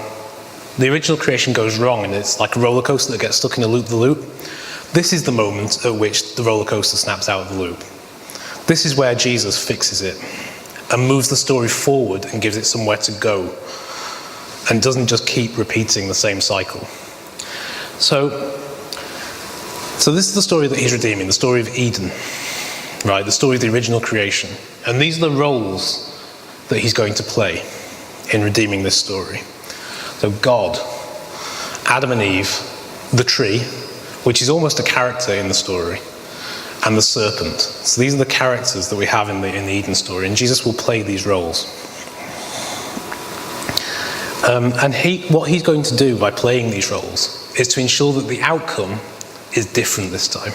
the original creation goes wrong, and it's like a roller coaster that gets stuck in a loop-the-loop. This is the moment at which the roller coaster snaps out of the loop. This is where Jesus fixes it and moves the story forward and gives it somewhere to go, and doesn't just keep repeating the same cycle. So this is the story that he's redeeming, the story of Eden. right? The story of the original creation. And these are the roles that he's going to play in redeeming this story. So God, Adam and Eve, the tree, which is almost a character in the story, and the serpent. So these are the characters that we have in the Eden story, and Jesus will play these roles. And what he's going to do by playing these roles is to ensure that the outcome is different this time.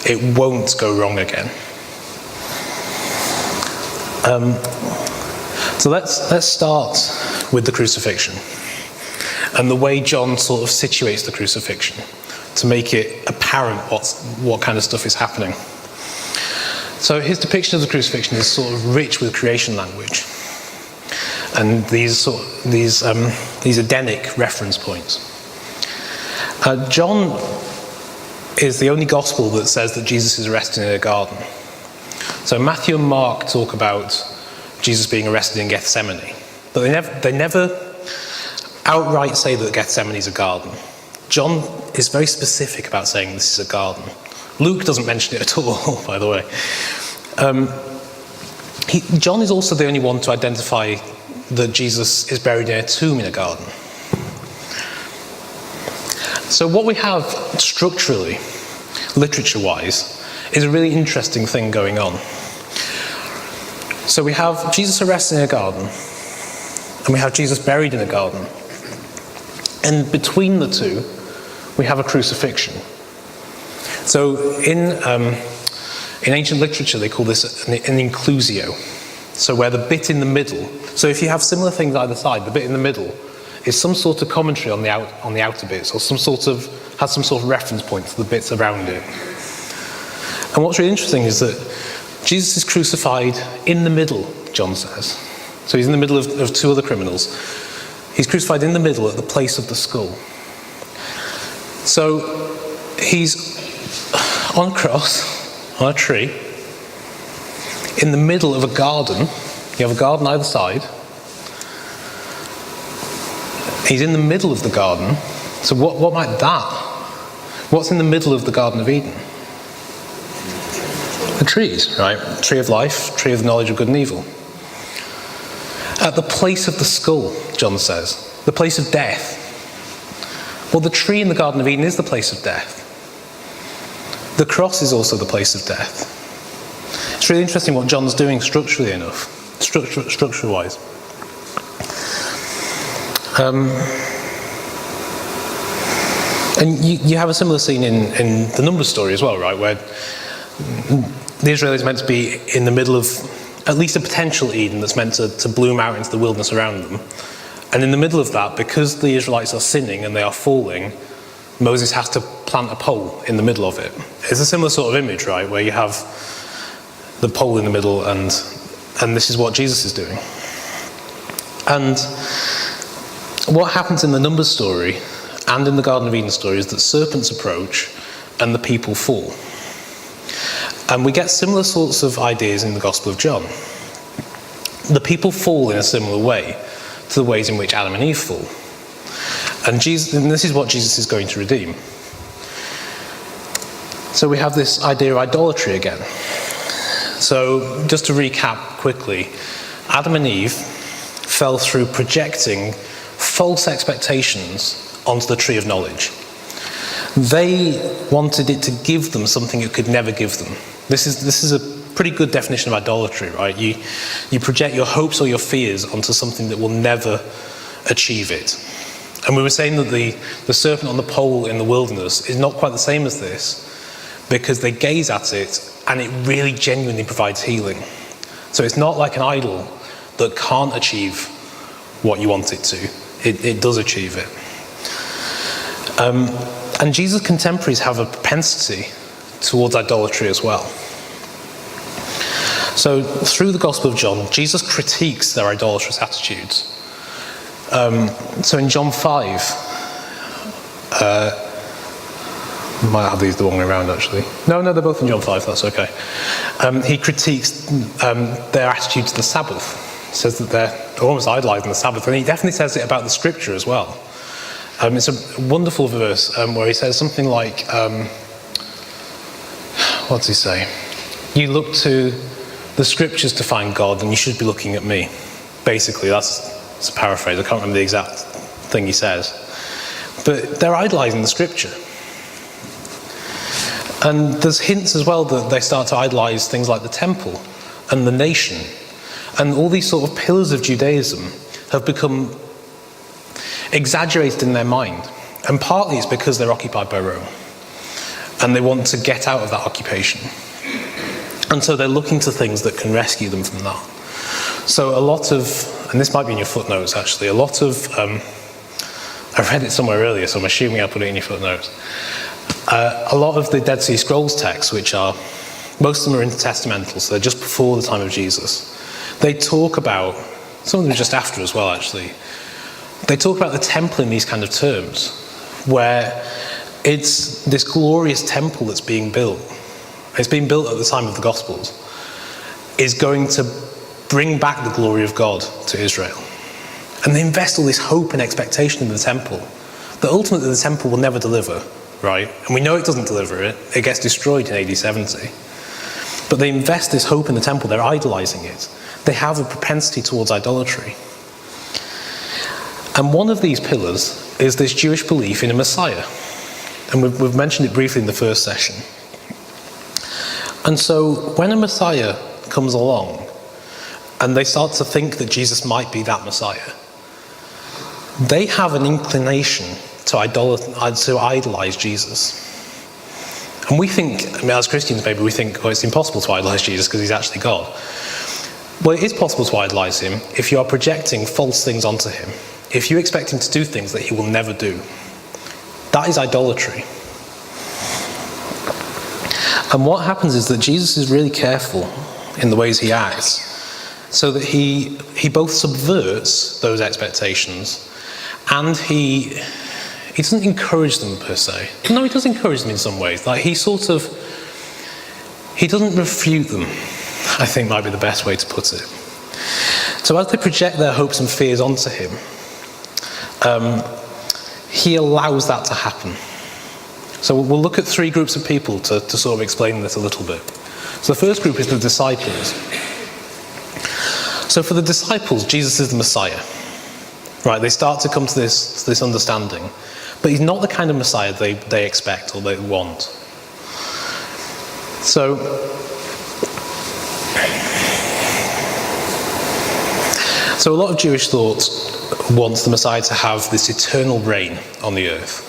It won't go wrong again. So let's start with the crucifixion and the way John sort of situates the crucifixion to make it apparent what kind of stuff is happening. So his depiction of the crucifixion is sort of rich with creation language and these Edenic reference points. John is the only gospel that says that Jesus is arrested in a garden. So Matthew and Mark talk about Jesus being arrested in Gethsemane, but they never outright say that Gethsemane is a garden. John is very specific about saying this is a garden. Luke doesn't mention it at all, by the way. John is also the only one to identify that Jesus is buried in a tomb in a garden. So what we have structurally, literature-wise, is a really interesting thing going on. So we have Jesus arrested in a garden, and we have Jesus buried in a garden. And between the two, we have a crucifixion. So in ancient literature, they call this an inclusio. So where the bit in the middle, so if you have similar things either side, the bit in the middle is some sort of commentary on the outer bits, or has some sort of reference point to the bits around it. And what's really interesting is that Jesus is crucified in the middle, John says. So he's in the middle of two other criminals. He's crucified in the middle at the place of the skull. So he's on a cross, on a tree, in the middle of a garden. You have a garden either side. He's in the middle of the garden. So what might that? What's in the middle of the Garden of Eden? The trees, right? Tree of life, tree of the knowledge of good and evil. At the place of the skull, John says, the place of death. Well, the tree in the Garden of Eden is the place of death. The cross is also the place of death. It's really interesting what John's doing structurally enough, structure-wise. And you have a similar scene in the Numbers story as well, right, where the Israelites are meant to be in the middle of at least a potential Eden that's meant to bloom out into the wilderness around them. And in the middle of that, because the Israelites are sinning and they are falling, Moses has to plant a pole in the middle of it. It's a similar sort of image, right, where you have the pole in the middle and this is what Jesus is doing. And what happens in the Numbers story and in the Garden of Eden story is that serpents approach and the people fall. And we get similar sorts of ideas in the Gospel of John. The people fall in a similar way to the ways in which Adam and Eve fall. And this is what Jesus is going to redeem. So we have this idea of idolatry again. So just to recap quickly, Adam and Eve fell through projecting false expectations onto the tree of knowledge. They wanted it to give them something it could never give them. This is a pretty good definition of idolatry, right? You project your hopes or your fears onto something that will never achieve it. And we were saying that the serpent on the pole in the wilderness is not quite the same as this, because they gaze at it and it really genuinely provides healing. So it's not like an idol that can't achieve what you want it to. It does achieve it. And Jesus' contemporaries have a propensity towards idolatry as well. So through the Gospel of John, Jesus critiques their idolatrous attitudes. So in John 5, might have these the wrong way around actually. No, they're both in John 5, that's okay. He critiques their attitude to the Sabbath. He says that they're almost idolising the Sabbath, and he definitely says it about the Scripture as well. It's a wonderful verse where he says something like, what does he say? you look to the scriptures to find God, and you should be looking at me. Basically, that's a paraphrase. I can't remember the exact thing he says. But they're idolizing the scripture. And there's hints as well that they start to idolize things like the temple and the nation. And all these sort of pillars of Judaism have become exaggerated in their mind. And partly it's because they're occupied by Rome. And they want to get out of that occupation. And so they're looking to things that can rescue them from that. So a lot of, and this might be in your footnotes actually, a lot of, I read it somewhere earlier, so I'm assuming I put it in your footnotes. A lot of the Dead Sea Scrolls texts, which are, most of them are intertestamental, so they're just before the time of Jesus. They talk about, some of them are just after as well actually, they talk about the temple in these kind of terms, where it's this glorious temple that's being built. It's being built at the time of the Gospels, is going to bring back the glory of God to Israel. And they invest all this hope and expectation in the temple, that ultimately the temple will never deliver, right? And we know it doesn't deliver it. It gets destroyed in AD 70. But they invest this hope in the temple. They're idolizing it. They have a propensity towards idolatry. And one of these pillars is this Jewish belief in a Messiah. And we've mentioned it briefly in the first session. And so when a Messiah comes along, and they start to think that Jesus might be that Messiah, they have an inclination to idolize Jesus. And we think, I mean, as Christians maybe we think, oh, it's impossible to idolize Jesus because he's actually God. Well, it is possible to idolize him if you are projecting false things onto him. If you expect him to do things that he will never do. That is idolatry. And what happens is that Jesus is really careful in the ways he acts, so that he both subverts those expectations and he doesn't encourage them per se. No, he does encourage them in some ways. Like he doesn't refute them, I think might be the best way to put it. So as they project their hopes and fears onto him, he allows that to happen. So we'll look at three groups of people to sort of explain this a little bit. So the first group is the disciples. So for the disciples, Jesus is the Messiah. Right, they start to come to this understanding. But he's not the kind of Messiah they expect or they want. So a lot of Jewish thought wants the Messiah to have this eternal reign on the earth,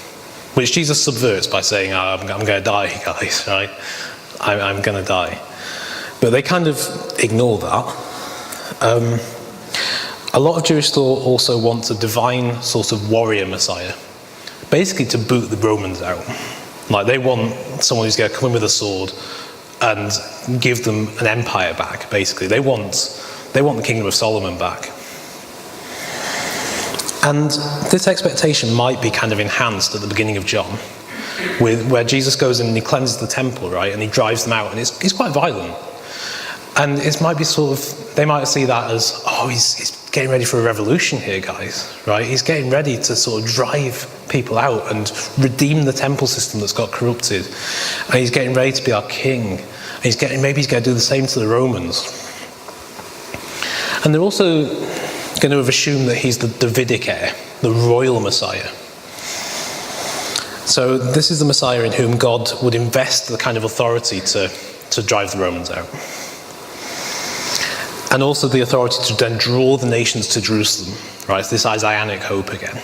which Jesus subverts by saying, I'm going to die, guys, right? I'm going to die. But they kind of ignore that. A lot of Jewish thought also wants a divine sort of warrior Messiah, basically to boot the Romans out. Like they want someone who's going to come in with a sword and give them an empire back, basically. They want the kingdom of Solomon back. And this expectation might be kind of enhanced at the beginning of John, where Jesus goes in and he cleanses the temple, right? And he drives them out, and it's quite violent. And it might be sort of, they might see that as, oh, he's getting ready for a revolution here, guys, right? He's getting ready to sort of drive people out and redeem the temple system that's got corrupted. And he's getting ready to be our king. And maybe he's going to do the same to the Romans. And they're also going to have assumed that he's the Davidic heir, the royal Messiah. So this is the Messiah in whom God would invest the kind of authority to drive the Romans out. And also the authority to then draw the nations to Jerusalem, right? It's this Isaianic hope again.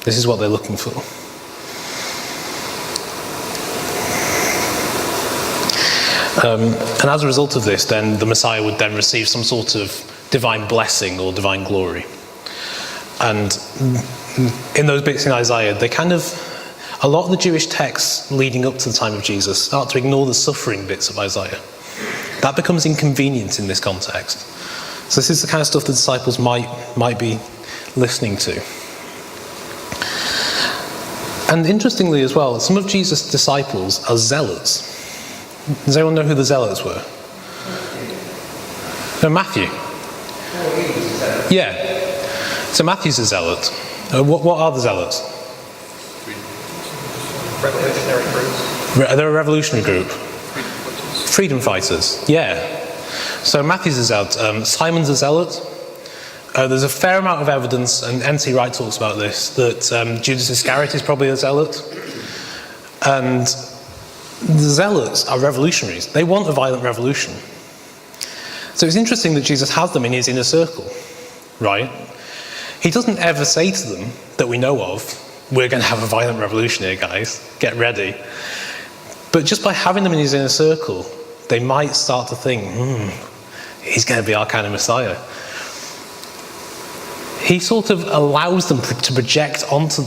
This is what they're looking for. And as a result of this, then the Messiah would then receive some sort of divine blessing or divine glory. And in those bits in Isaiah, a lot of the Jewish texts leading up to the time of Jesus start to ignore the suffering bits of Isaiah. That becomes inconvenient in this context. So this is the kind of stuff the disciples might be listening to. And interestingly as well, some of Jesus' disciples are zealots. Does anyone know who the zealots were? No, Matthew. Yeah. So Matthew's a zealot. What are the zealots?
Revolutionary groups.
They're a revolutionary group. Freedom fighters, yeah. So Matthew's a zealot, Simon's a zealot. There's a fair amount of evidence, and N.T. Wright talks about this, that Judas Iscariot is probably a zealot. And the zealots are revolutionaries. They want a violent revolution. So it's interesting that Jesus has them in his inner circle, right? He doesn't ever say to them that we know of, we're going to have a violent revolution here, guys, get ready. But just by having them in his inner circle, they might start to think, he's going to be our kind of Messiah. He sort of allows them to project onto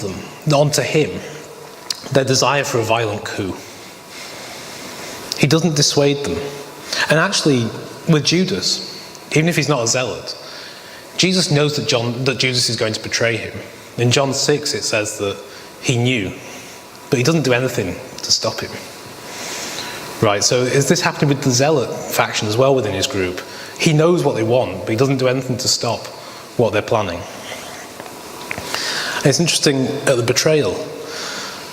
him, their desire for a violent coup. He doesn't dissuade them. And actually, with Judas, even if he's not a zealot, Jesus knows that Judas is going to betray him. In John 6, it says that he knew, but he doesn't do anything to stop him. Right, so is this happening with the zealot faction as well within his group? He knows what they want, but he doesn't do anything to stop what they're planning. And it's interesting at the betrayal,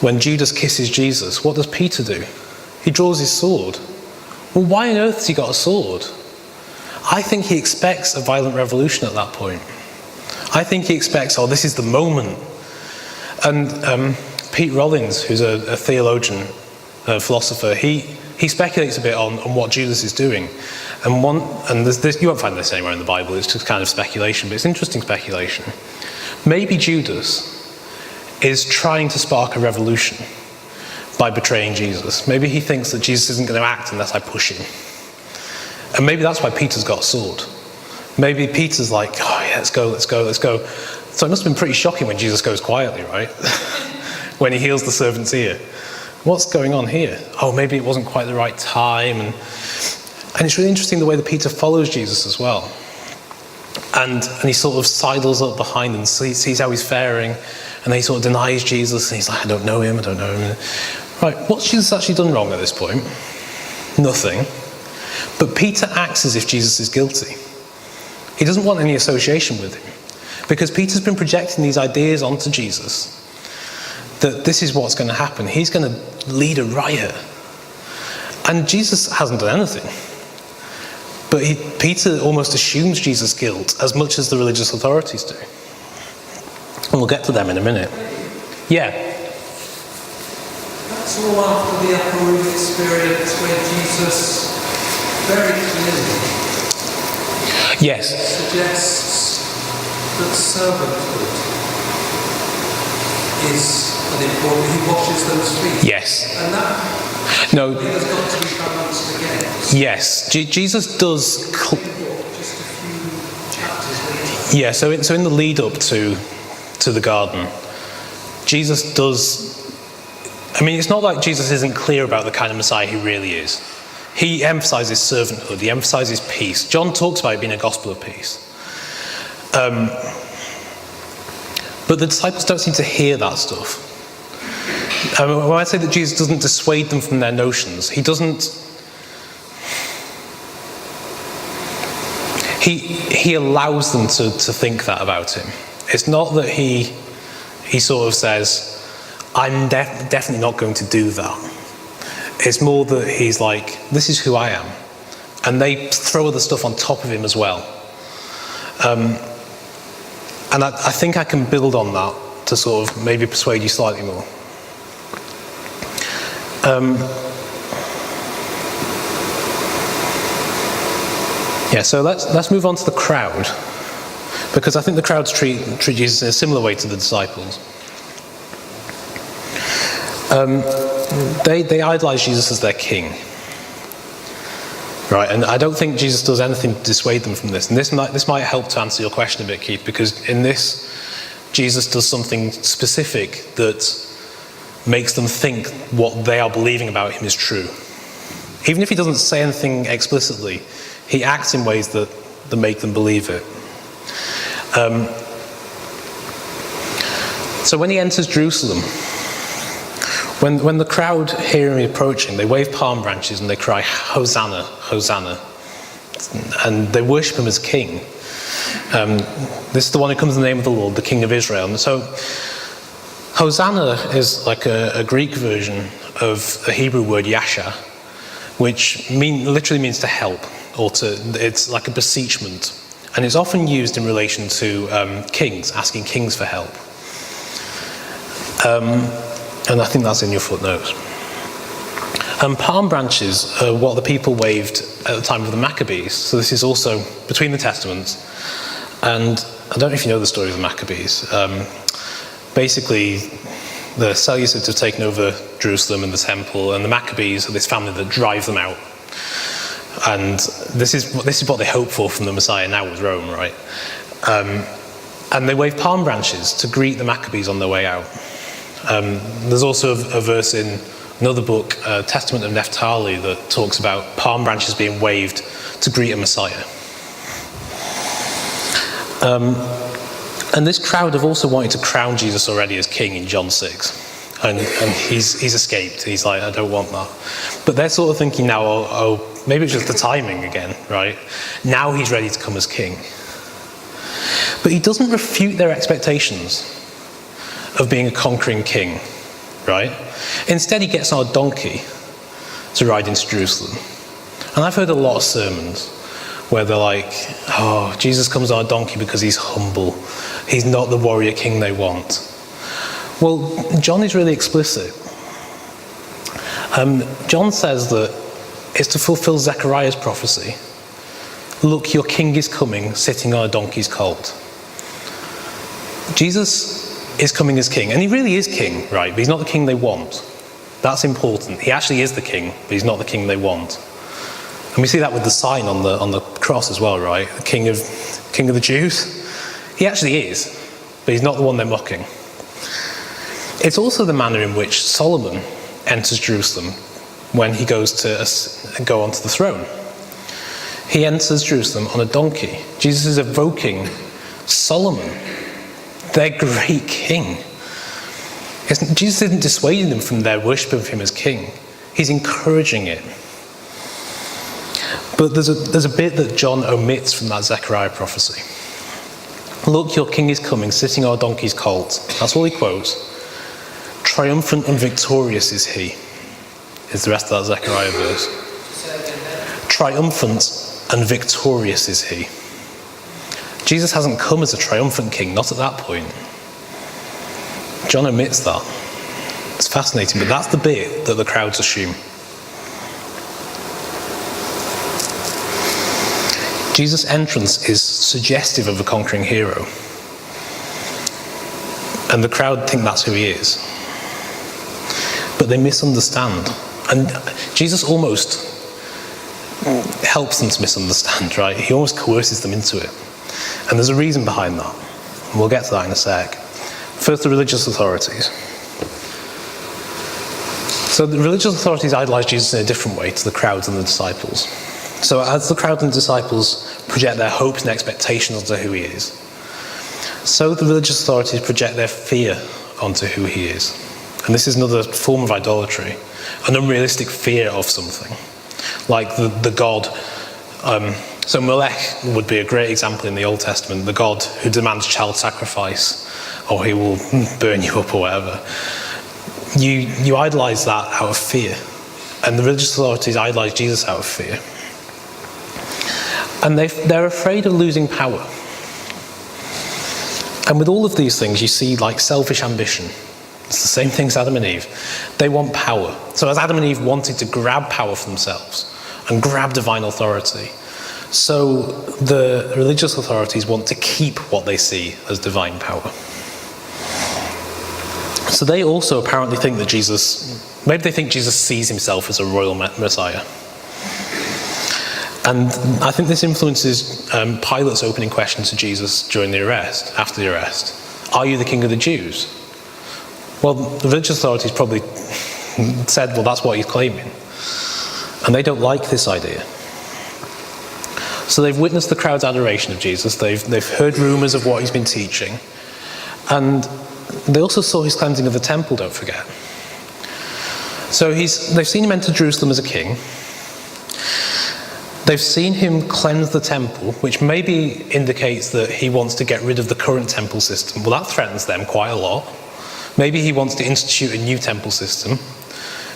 when Judas kisses Jesus, what does Peter do? He draws his sword. Well, why on earth has he got a sword? I think he expects a violent revolution at that point. I think he expects, this is the moment. And Pete Rollins, who's a theologian, a philosopher, he speculates a bit on what Judas is doing. And there's, you won't find this anywhere in the Bible, it's just kind of speculation, but it's interesting speculation. Maybe Judas is trying to spark a revolution by betraying Jesus. Maybe he thinks that Jesus isn't going to act unless I push him. And maybe that's why Peter's got a sword. Maybe Peter's like, let's go. So it must have been pretty shocking when Jesus goes quietly, right? When he heals the servant's ear. What's going on here? Maybe it wasn't quite the right time. And it's really interesting the way that Peter follows Jesus as well. And he sort of sidles up behind and sees how he's faring. And then he sort of denies Jesus. And he's like, I don't know him. Right, what's Jesus actually done wrong at this point? Nothing. But Peter acts as if Jesus is guilty. He doesn't want any association with him. Because Peter's been projecting these ideas onto Jesus. That this is what's going to happen. He's going to lead a riot. And Jesus hasn't done anything. But Peter almost assumes Jesus' guilt as much as the religious authorities do. And we'll get to them in a minute. Yeah?
That's all after the upper room experience where Jesus very clearly suggests that servanthood is an important. He washes those feet.
Yes.
And that has got to be balanced against.
Yes. Jesus does.
Just a few chapters later.
Yeah. So in the lead up to the garden, Jesus does. I mean, it's not like Jesus isn't clear about the kind of Messiah he really is. He emphasizes servanthood. He emphasizes peace. John talks about it being a gospel of peace. But the disciples don't seem to hear that stuff. When I say that Jesus doesn't dissuade them from their notions, he doesn't. He allows them to think that about him. It's not that he sort of says, I'm definitely not going to do that. It's more that he's like, this is who I am. And they throw other stuff on top of him as well. And I think I can build on that to sort of maybe persuade you slightly more. So let's move on to the crowd. Because I think the crowds treat Jesus in a similar way to the disciples. They idolize Jesus as their king. Right, and I don't think Jesus does anything to dissuade them from this. And this might help to answer your question a bit, Keith, because in this, Jesus does something specific that makes them think what they are believing about him is true. Even if he doesn't say anything explicitly, he acts in ways that make them believe it. So when he enters Jerusalem, when the crowd hear him approaching, they wave palm branches and they cry, Hosanna, Hosanna. And they worship him as king. This is the one who comes in the name of the Lord, the King of Israel. And so Hosanna is like a Greek version of the Hebrew word yasha. which literally means to help, or it's like a beseechment. And it's often used in relation to kings, asking kings for help. And I think that's in your footnotes. Palm branches are what the people waved at the time of the Maccabees. So this is also between the Testaments. And I don't know if you know the story of the Maccabees. Basically, the Seleucids have taken over Jerusalem and the temple, and the Maccabees are this family that drive them out. And this is what they hope for from the Messiah now with Rome, right? And they wave palm branches to greet the Maccabees on their way out. There's also a verse in another book, Testament of Naphtali, that talks about palm branches being waved to greet a Messiah. And this crowd have also wanted to crown Jesus already as king in John 6. And he's escaped. He's like, I don't want that. But they're sort of thinking now, oh, maybe it's just the timing again, right? Now he's ready to come as king. But he doesn't refute their expectations of being a conquering king, right? Instead, he gets on a donkey to ride into Jerusalem. And I've heard a lot of sermons where they're like, oh, Jesus comes on a donkey because he's humble. He's not the warrior king they want. Well, John is really explicit. John says that it's to fulfill Zechariah's prophecy. Look, your king is coming, sitting on a donkey's colt. Jesus is coming as king, and he really is king, right? But he's not the king they want. That's important. He actually is the king, but he's not the king they want. And we see that with the sign on the cross as well, right? The king of the Jews. He actually is, but he's not the one they're mocking. It's also the manner in which Solomon enters Jerusalem when he goes to go onto the throne. He enters Jerusalem on a donkey. Jesus is evoking Solomon, their great king. Jesus isn't dissuading them from their worship of him as king. He's encouraging it. But there's a bit that John omits from that Zechariah prophecy. Look, your king is coming, sitting on a donkey's colt. That's all he quotes. Triumphant and victorious is he, is the rest of that Zechariah verse. Triumphant and victorious is he. Jesus hasn't come as a triumphant king, not at that point. John omits that. It's fascinating, but that's the bit that the crowds assume. Jesus' entrance is suggestive of a conquering hero. And the crowd think that's who he is. But they misunderstand. And Jesus almost helps them to misunderstand, right? He almost coerces them into it. And there's a reason behind that. And we'll get to that in a sec. First, the religious authorities. So the religious authorities idolize Jesus in a different way to the crowds and the disciples. So as the crowd and disciples project their hopes and expectations onto who he is, so the religious authorities project their fear onto who he is. And this is another form of idolatry, an unrealistic fear of something, like the god. So Molech would be a great example in the Old Testament, the god who demands child sacrifice, or he will burn you up or whatever. You idolize that out of fear, and the religious authorities idolize Jesus out of fear. And they're afraid of losing power. And with all of these things, you see like selfish ambition. It's the same thing as Adam and Eve. They want power. So as Adam and Eve wanted to grab power for themselves and grab divine authority, so the religious authorities want to keep what they see as divine power. So they also apparently think that maybe they think Jesus sees himself as a royal Messiah. And I think this influences Pilate's opening question to Jesus during the arrest, after the arrest. Are you the king of the Jews? Well, the religious authorities probably said, well, that's what he's claiming. And they don't like this idea. So they've witnessed the crowd's adoration of Jesus. They've heard rumours of what he's been teaching. And they also saw his cleansing of the temple, don't forget. So they've seen him enter Jerusalem as a king. They've seen him cleanse the temple, which maybe indicates that he wants to get rid of the current temple system. Well, that threatens them quite a lot. Maybe he wants to institute a new temple system.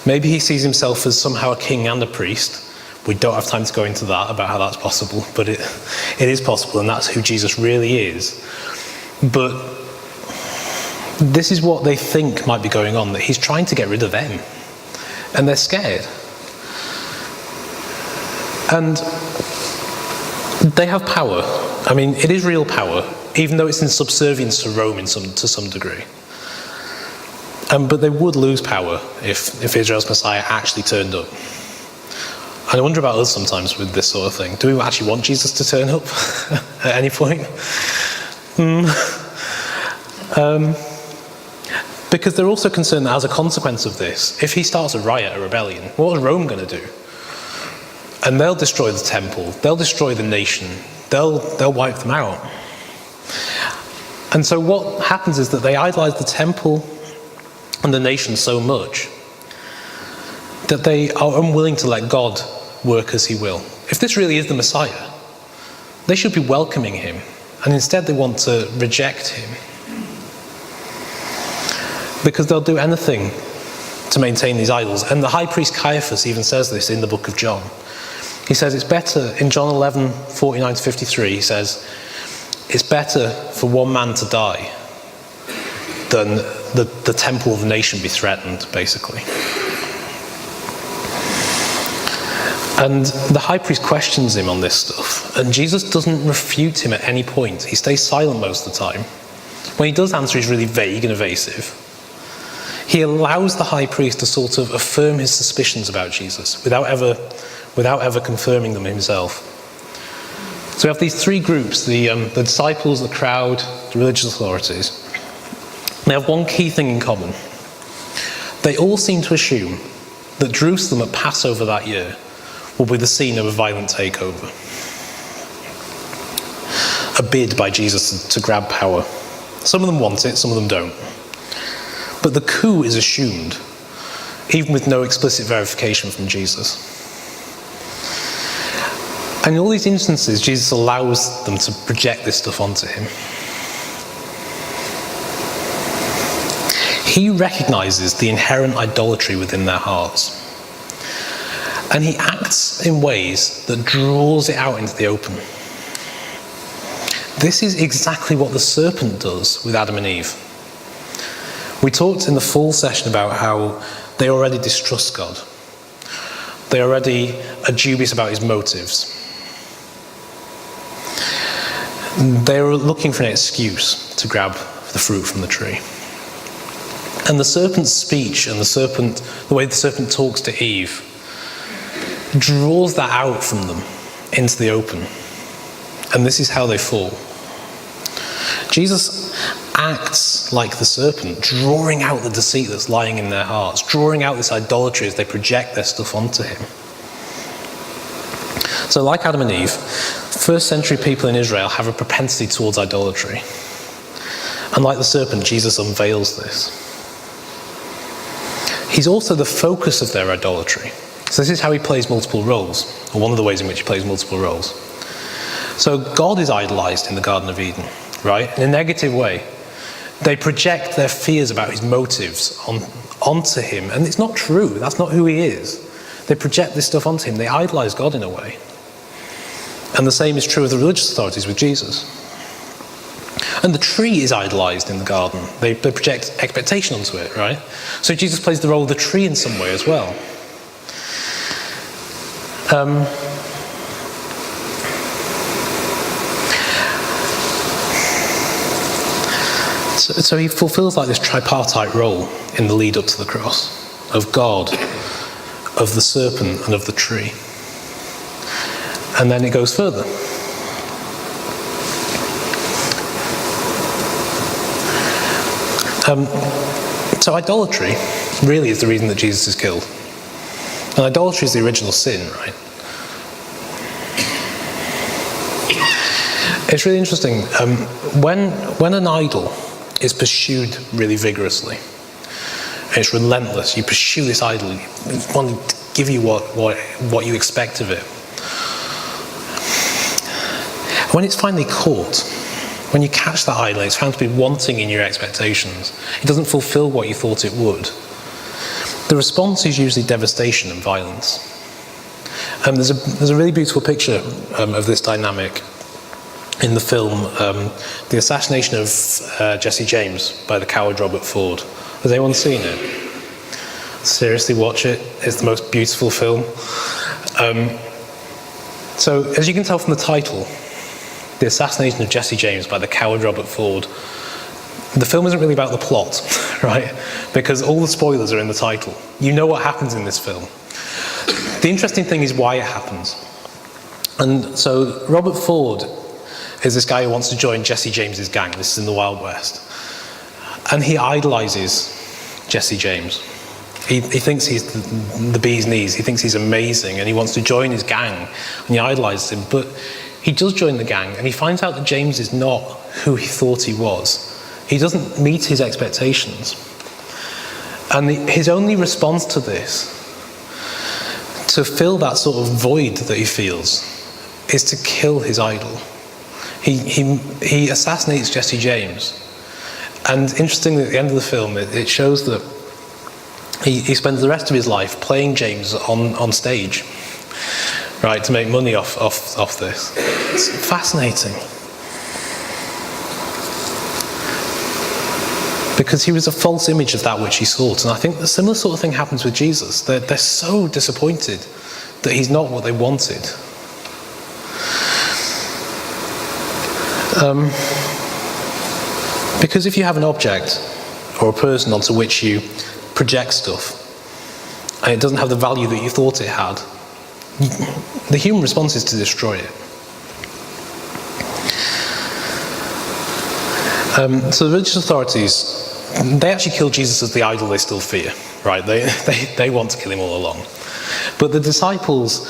Maybe he sees himself as somehow a king and a priest. We don't have time to go into that, about how that's possible, but it is possible, and that's who Jesus really is. But this is what they think might be going on, that he's trying to get rid of them. And they're scared. And they have power. I mean, it is real power, even though it's in subservience to Rome to some degree. But they would lose power if Israel's Messiah actually turned up. And I wonder about us sometimes with this sort of thing. Do we actually want Jesus to turn up at any point? Because they're also concerned that as a consequence of this, if he starts a riot, a rebellion, what is Rome going to do? And they'll destroy the temple, they'll destroy the nation, they'll wipe them out. And so what happens is that they idolize the temple and the nation so much that they are unwilling to let God work as he will. If this really is the Messiah, they should be welcoming him, and instead they want to reject him. Because they'll do anything to maintain these idols. And the high priest Caiaphas even says this in the book of John. He says it's better, in John 11, 49 to 53, he says, it's better for one man to die than the temple of the nation be threatened, basically. And the high priest questions him on this stuff, and Jesus doesn't refute him at any point. He stays silent most of the time. When he does answer, he's really vague and evasive. He allows the high priest to sort of affirm his suspicions about Jesus without ever confirming them himself. So we have these three groups, the disciples, the crowd, the religious authorities. They have one key thing in common. They all seem to assume that Jerusalem at Passover that year will be the scene of a violent takeover. A bid by Jesus to grab power. Some of them want it, some of them don't. But the coup is assumed, even with no explicit verification from Jesus. And in all these instances, Jesus allows them to project this stuff onto him. He recognizes the inherent idolatry within their hearts. And he acts in ways that draws it out into the open. This is exactly what the serpent does with Adam and Eve. We talked in the fall session about how they already distrust God. They already are dubious about his motives. They're looking for an excuse to grab the fruit from the tree. And the serpent's speech and the way the serpent talks to Eve draws that out from them into the open. And this is how they fall. Jesus acts like the serpent, drawing out the deceit that's lying in their hearts, drawing out this idolatry as they project their stuff onto him. So like Adam and Eve, first century people in Israel have a propensity towards idolatry. And like the serpent, Jesus unveils this. He's also the focus of their idolatry. So this is how he plays multiple roles, or one of the ways in which he plays multiple roles. So God is idolized in the Garden of Eden, right? In a negative way. They project their fears about his motives onto him, and it's not true. That's not who he is. They project this stuff onto him. They idolize God in a way. And the same is true of the religious authorities with Jesus. And the tree is idolized in the garden. They project expectation onto it, right? So Jesus plays the role of the tree in some way as well. So he fulfills like this tripartite role in the lead up to the cross, of God, of the serpent, and of the tree. And then it goes further. So idolatry really is the reason that Jesus is killed. And idolatry is the original sin, right? It's really interesting. When an idol is pursued really vigorously, and it's relentless, you pursue this idol, you want to give you what you expect of it. When it's finally caught, when you catch that idol, it's found to be wanting in your expectations. It doesn't fulfill what you thought it would. the response is usually devastation and violence. There's a really beautiful picture of this dynamic in the film, The Assassination of Jesse James by the coward Robert Ford. Has anyone seen it? Seriously, watch it. It's the most beautiful film. So, as you can tell from the title, The Assassination of Jesse James by the coward Robert Ford, the film isn't really about the plot, right? Because all the spoilers are in the title. You know what happens in this film. The interesting thing is why it happens. And so Robert Ford is this guy who wants to join Jesse James's gang. This is in the Wild West. And he idolizes Jesse James. He thinks he's the bee's knees. He thinks he's amazing, and he wants to join his gang, and he idolizes him. But he does join the gang, and he finds out that James is not who he thought he was. He doesn't meet his expectations. And his only response to this, to fill that sort of void that he feels, is to kill his idol. He assassinates Jesse James. And interestingly, at the end of the film, it shows that he spends the rest of his life playing James on stage, right, to make money off this. It's fascinating. Because he was a false image of that which he sought. And I think the similar sort of thing happens with Jesus. They're so disappointed that he's not what they wanted. Because if you have an object or a person onto which you project stuff and it doesn't have the value that you thought it had, the human response is to destroy it. So the religious authorities, they actually kill Jesus as the idol they still fear, right? They want to kill him all along. But the disciples,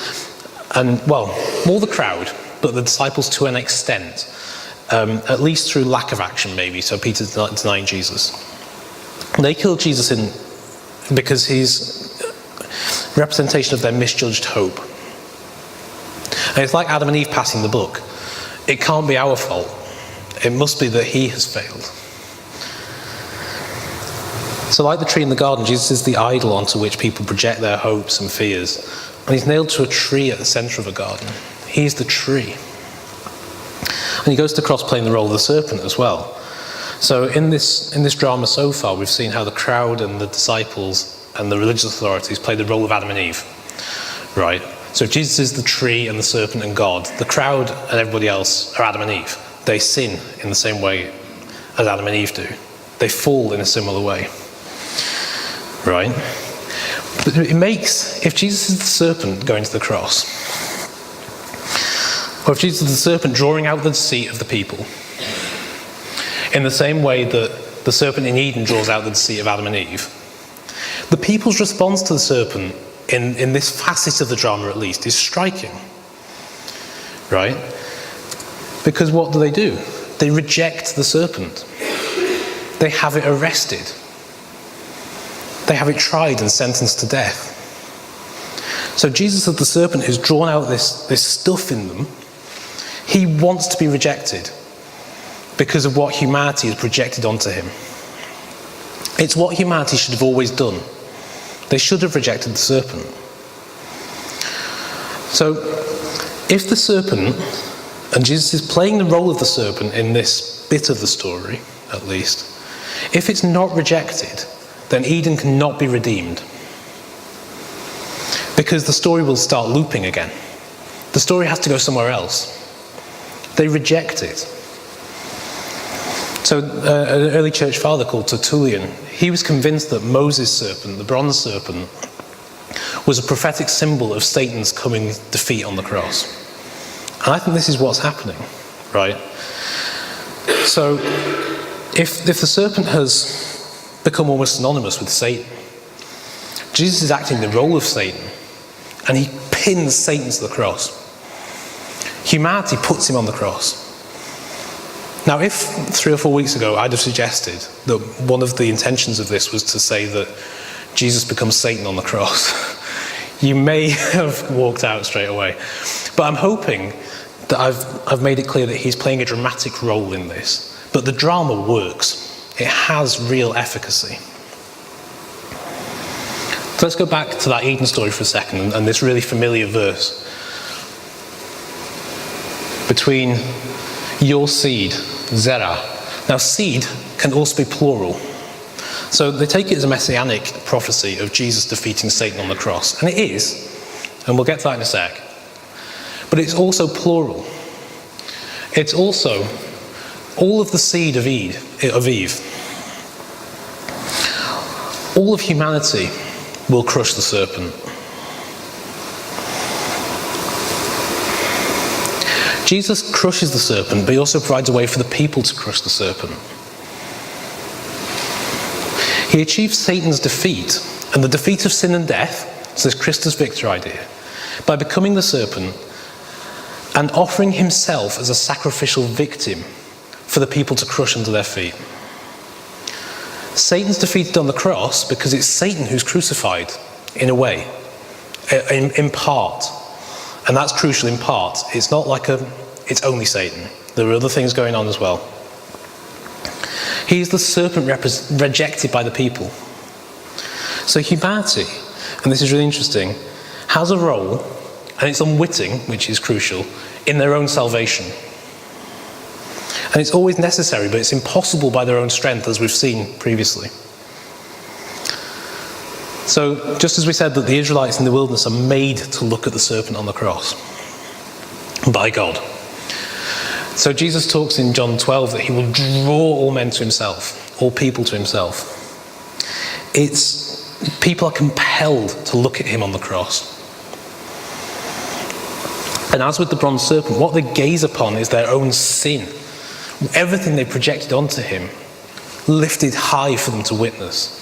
and well, more the crowd, but the disciples to an extent, at least through lack of action maybe, so Peter's denying Jesus. They kill Jesus because he's a representation of their misjudged hope. And it's like Adam and Eve passing the book. It can't be our fault. It must be that he has failed. So like the tree in the garden, Jesus is the idol onto which people project their hopes and fears. And he's nailed to a tree at the centre of a garden. He's the tree. And he goes to the cross playing the role of the serpent as well. So in this drama so far, we've seen how the crowd and the disciples and the religious authorities play the role of Adam and Eve. Right? So if Jesus is the tree and the serpent and God, the crowd and everybody else are Adam and Eve. They sin in the same way as Adam and Eve do. They fall in a similar way. Right? But it makes, if Jesus is the serpent going to the cross, or if Jesus is the serpent drawing out the deceit of the people, in the same way that the serpent in Eden draws out the deceit of Adam and Eve, the people's response to the serpent, in this facet of the drama at least, is striking. Right? Because what do? They reject the serpent. They have it arrested. They have it tried and sentenced to death. So Jesus as the serpent who's drawn out this stuff in them, he wants to be rejected because of what humanity has projected onto him. It's what humanity should have always done. They should have rejected the serpent. So, if the serpent, and Jesus is playing the role of the serpent in this bit of the story, at least, if it's not rejected, then Eden cannot be redeemed. Because the story will start looping again. The story has to go somewhere else. They reject it. So an early church father called Tertullian, he was convinced that Moses' serpent, the bronze serpent, was a prophetic symbol of Satan's coming defeat on the cross. And I think this is what's happening, right? So if the serpent has become almost synonymous with Satan, Jesus is acting the role of Satan, and he pins Satan to the cross. Humanity puts him on the cross. Now, if 3 or 4 weeks ago I'd have suggested that one of the intentions of this was to say that Jesus becomes Satan on the cross, you may have walked out straight away. But I'm hoping that I've made it clear that he's playing a dramatic role in this. But the drama works. It has real efficacy. So let's go back to that Eden story for a second and this really familiar verse. Between your seed, Zerah. Now seed can also be plural. So they take it as a messianic prophecy of Jesus defeating Satan on the cross. And it is, and we'll get to that in a sec. But it's also plural. It's also all of the seed of Eve. All of humanity will crush the serpent. Jesus crushes the serpent, but he also provides a way for the people to crush the serpent. He achieves Satan's defeat, and the defeat of sin and death, so this Christus victor idea, by becoming the serpent and offering himself as a sacrificial victim for the people to crush under their feet. Satan's defeated on the cross because it's Satan who's crucified, in a way, in part. And that's crucial in part. It's not like it's only Satan. There are other things going on as well. He is the serpent rejected by the people. So humanity, and this is really interesting, has a role, and it's unwitting, which is crucial, in their own salvation. And it's always necessary, but it's impossible by their own strength, as we've seen previously. So, just as we said that the Israelites in the wilderness are made to look at the serpent on the cross by God. So Jesus talks in John 12 that he will draw all men to himself, all people to himself. People are compelled to look at him on the cross. And as with the bronze serpent, what they gaze upon is their own sin. Everything they projected onto him, lifted high for them to witness.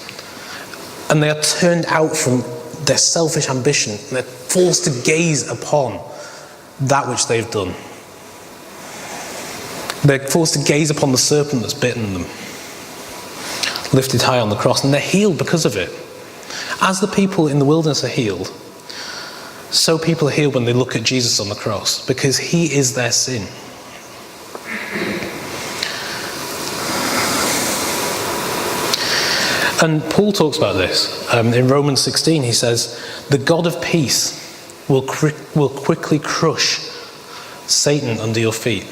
And they are turned out from their selfish ambition, and they're forced to gaze upon that which they've done. They're forced to gaze upon the serpent that's bitten them, lifted high on the cross, and they're healed because of it. As the people in the wilderness are healed, so people are healed when they look at Jesus on the cross, because he is their sin. And Paul talks about this. In Romans 16, he says, the God of peace will quickly crush Satan under your feet.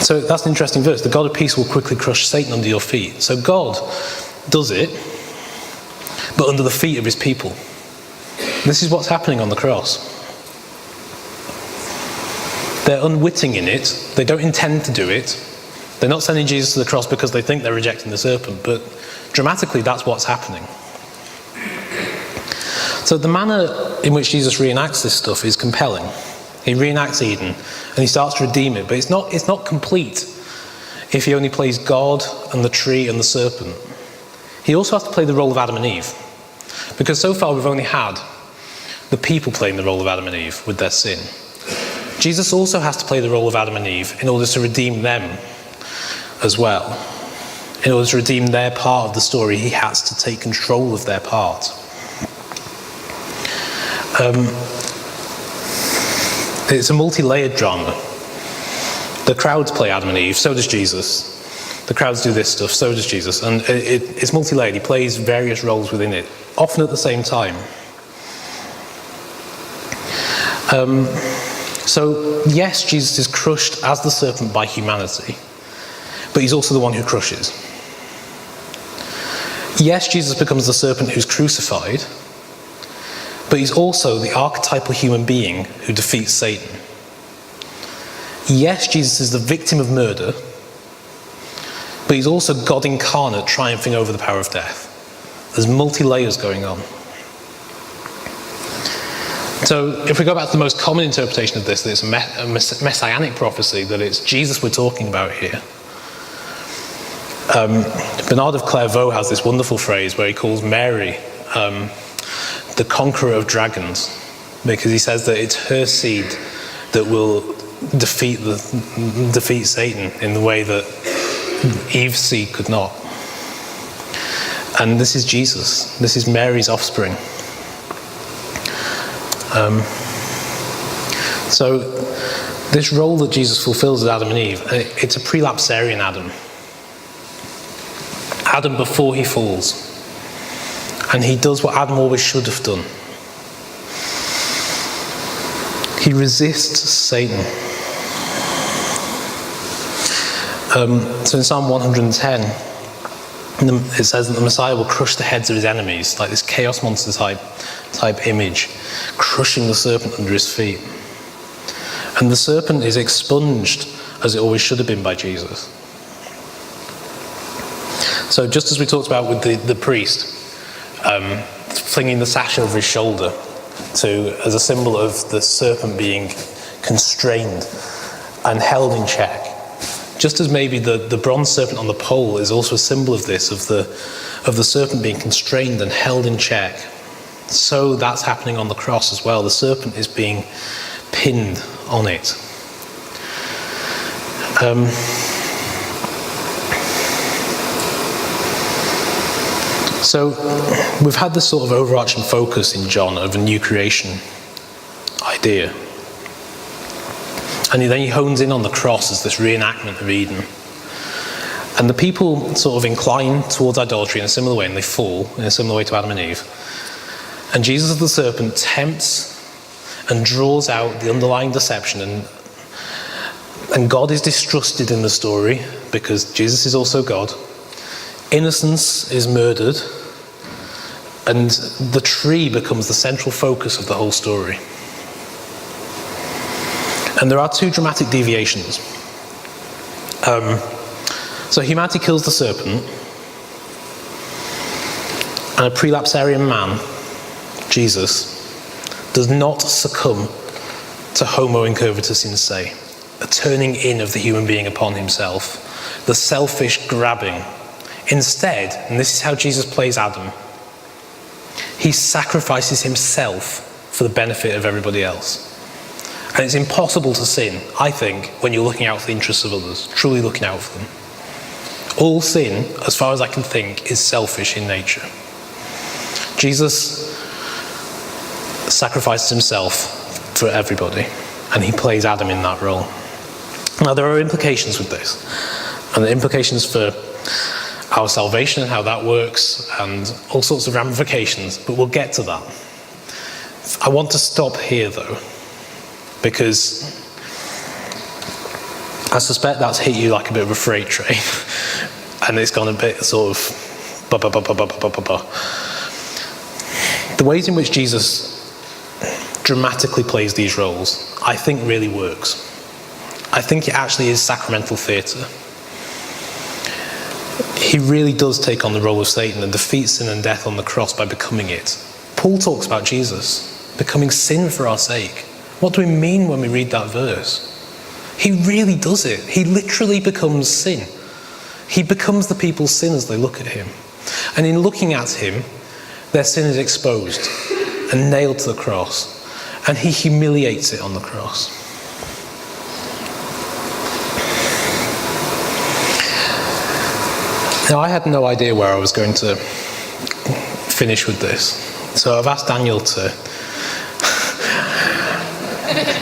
So that's an interesting verse. The God of peace will quickly crush Satan under your feet. So God does it, but under the feet of his people. This is what's happening on the cross. They're unwitting in it. They don't intend to do it. They're not sending Jesus to the cross because they think they're rejecting the serpent, but dramatically that's what's happening. So the manner in which Jesus reenacts this stuff is compelling. He reenacts Eden and he starts to redeem it, but it's not complete if he only plays God and the tree and the serpent. He also has to play the role of Adam and Eve, because so far we've only had the people playing the role of Adam and Eve with their sin. Jesus also has to play the role of Adam and Eve in order to redeem them as well. In order to redeem their part of the story, he has to take control of their part. It's a multi-layered drama. The crowds play Adam and Eve, so does Jesus. The crowds do this stuff, so does Jesus. And it's multi-layered. He plays various roles within it, often at the same time. So, yes, Jesus is crushed as the serpent by humanity, but he's also the one who crushes. Yes, Jesus becomes the serpent who's crucified, but he's also the archetypal human being who defeats Satan. Yes, Jesus is the victim of murder, but he's also God incarnate triumphing over the power of death. There's multi-layers going on. So if we go back to the most common interpretation of this, that it's a messianic prophecy, that it's Jesus we're talking about here. Bernard of Clairvaux has this wonderful phrase where he calls Mary the conqueror of dragons, because he says that it's her seed that will defeat Satan in the way that Eve's seed could not. And this is Jesus. This is Mary's offspring. So this role that Jesus fulfills as Adam and Eve, it's a prelapsarian Adam. Adam before he falls. And he does what Adam always should have done. He resists Satan. So in Psalm 110, it says that the Messiah will crush the heads of his enemies, like this chaos monster type image, crushing the serpent under his feet. And the serpent is expunged, as it always should have been, by Jesus. So just as we talked about with the priest, flinging the sash over his shoulder as a symbol of the serpent being constrained and held in check. Just as maybe the bronze serpent on the pole is also a symbol of this, of the serpent being constrained and held in check. So that's happening on the cross as well. The serpent is being pinned on it. So we've had this sort of overarching focus in John of a new creation idea. And then he hones in on the cross as this reenactment of Eden. And the people sort of incline towards idolatry in a similar way, and they fall in a similar way to Adam and Eve. And Jesus the serpent tempts and draws out the underlying deception, and God is distrusted in the story because Jesus is also God. Innocence is murdered, and the tree becomes the central focus of the whole story. And there are two dramatic deviations. So humanity kills the serpent, and a prelapsarian man, Jesus, does not succumb to homo incurvatus in se, a turning in of the human being upon himself, the selfish grabbing. Instead, and this is how Jesus plays Adam, he sacrifices himself for the benefit of everybody else. And it's impossible to sin, I think, when you're looking out for the interests of others, truly looking out for them. All sin, as far as I can think, is selfish in nature. Jesus sacrifices himself for everybody, and he plays Adam in that role. Now, there are implications with this, and the implications for our salvation and how that works, and all sorts of ramifications, but we'll get to that. I want to stop here, though, because I suspect that's hit you like a bit of a freight train, and it's gone a bit sort of The ways in which Jesus dramatically plays these roles, I think really works. I think it actually is sacramental theatre. He really does take on the role of Satan and defeats sin and death on the cross by becoming it. Paul talks about Jesus becoming sin for our sake. What do we mean when we read that verse? He really does it. He literally becomes sin. He becomes the people's sin as they look at him. And in looking at him, their sin is exposed and nailed to the cross. And he humiliates it on the cross. Now, I had no idea where I was going to finish with this. So I've asked Daniel to...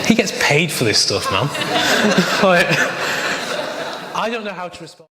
He gets paid for this stuff, man. Like, I don't know how to respond.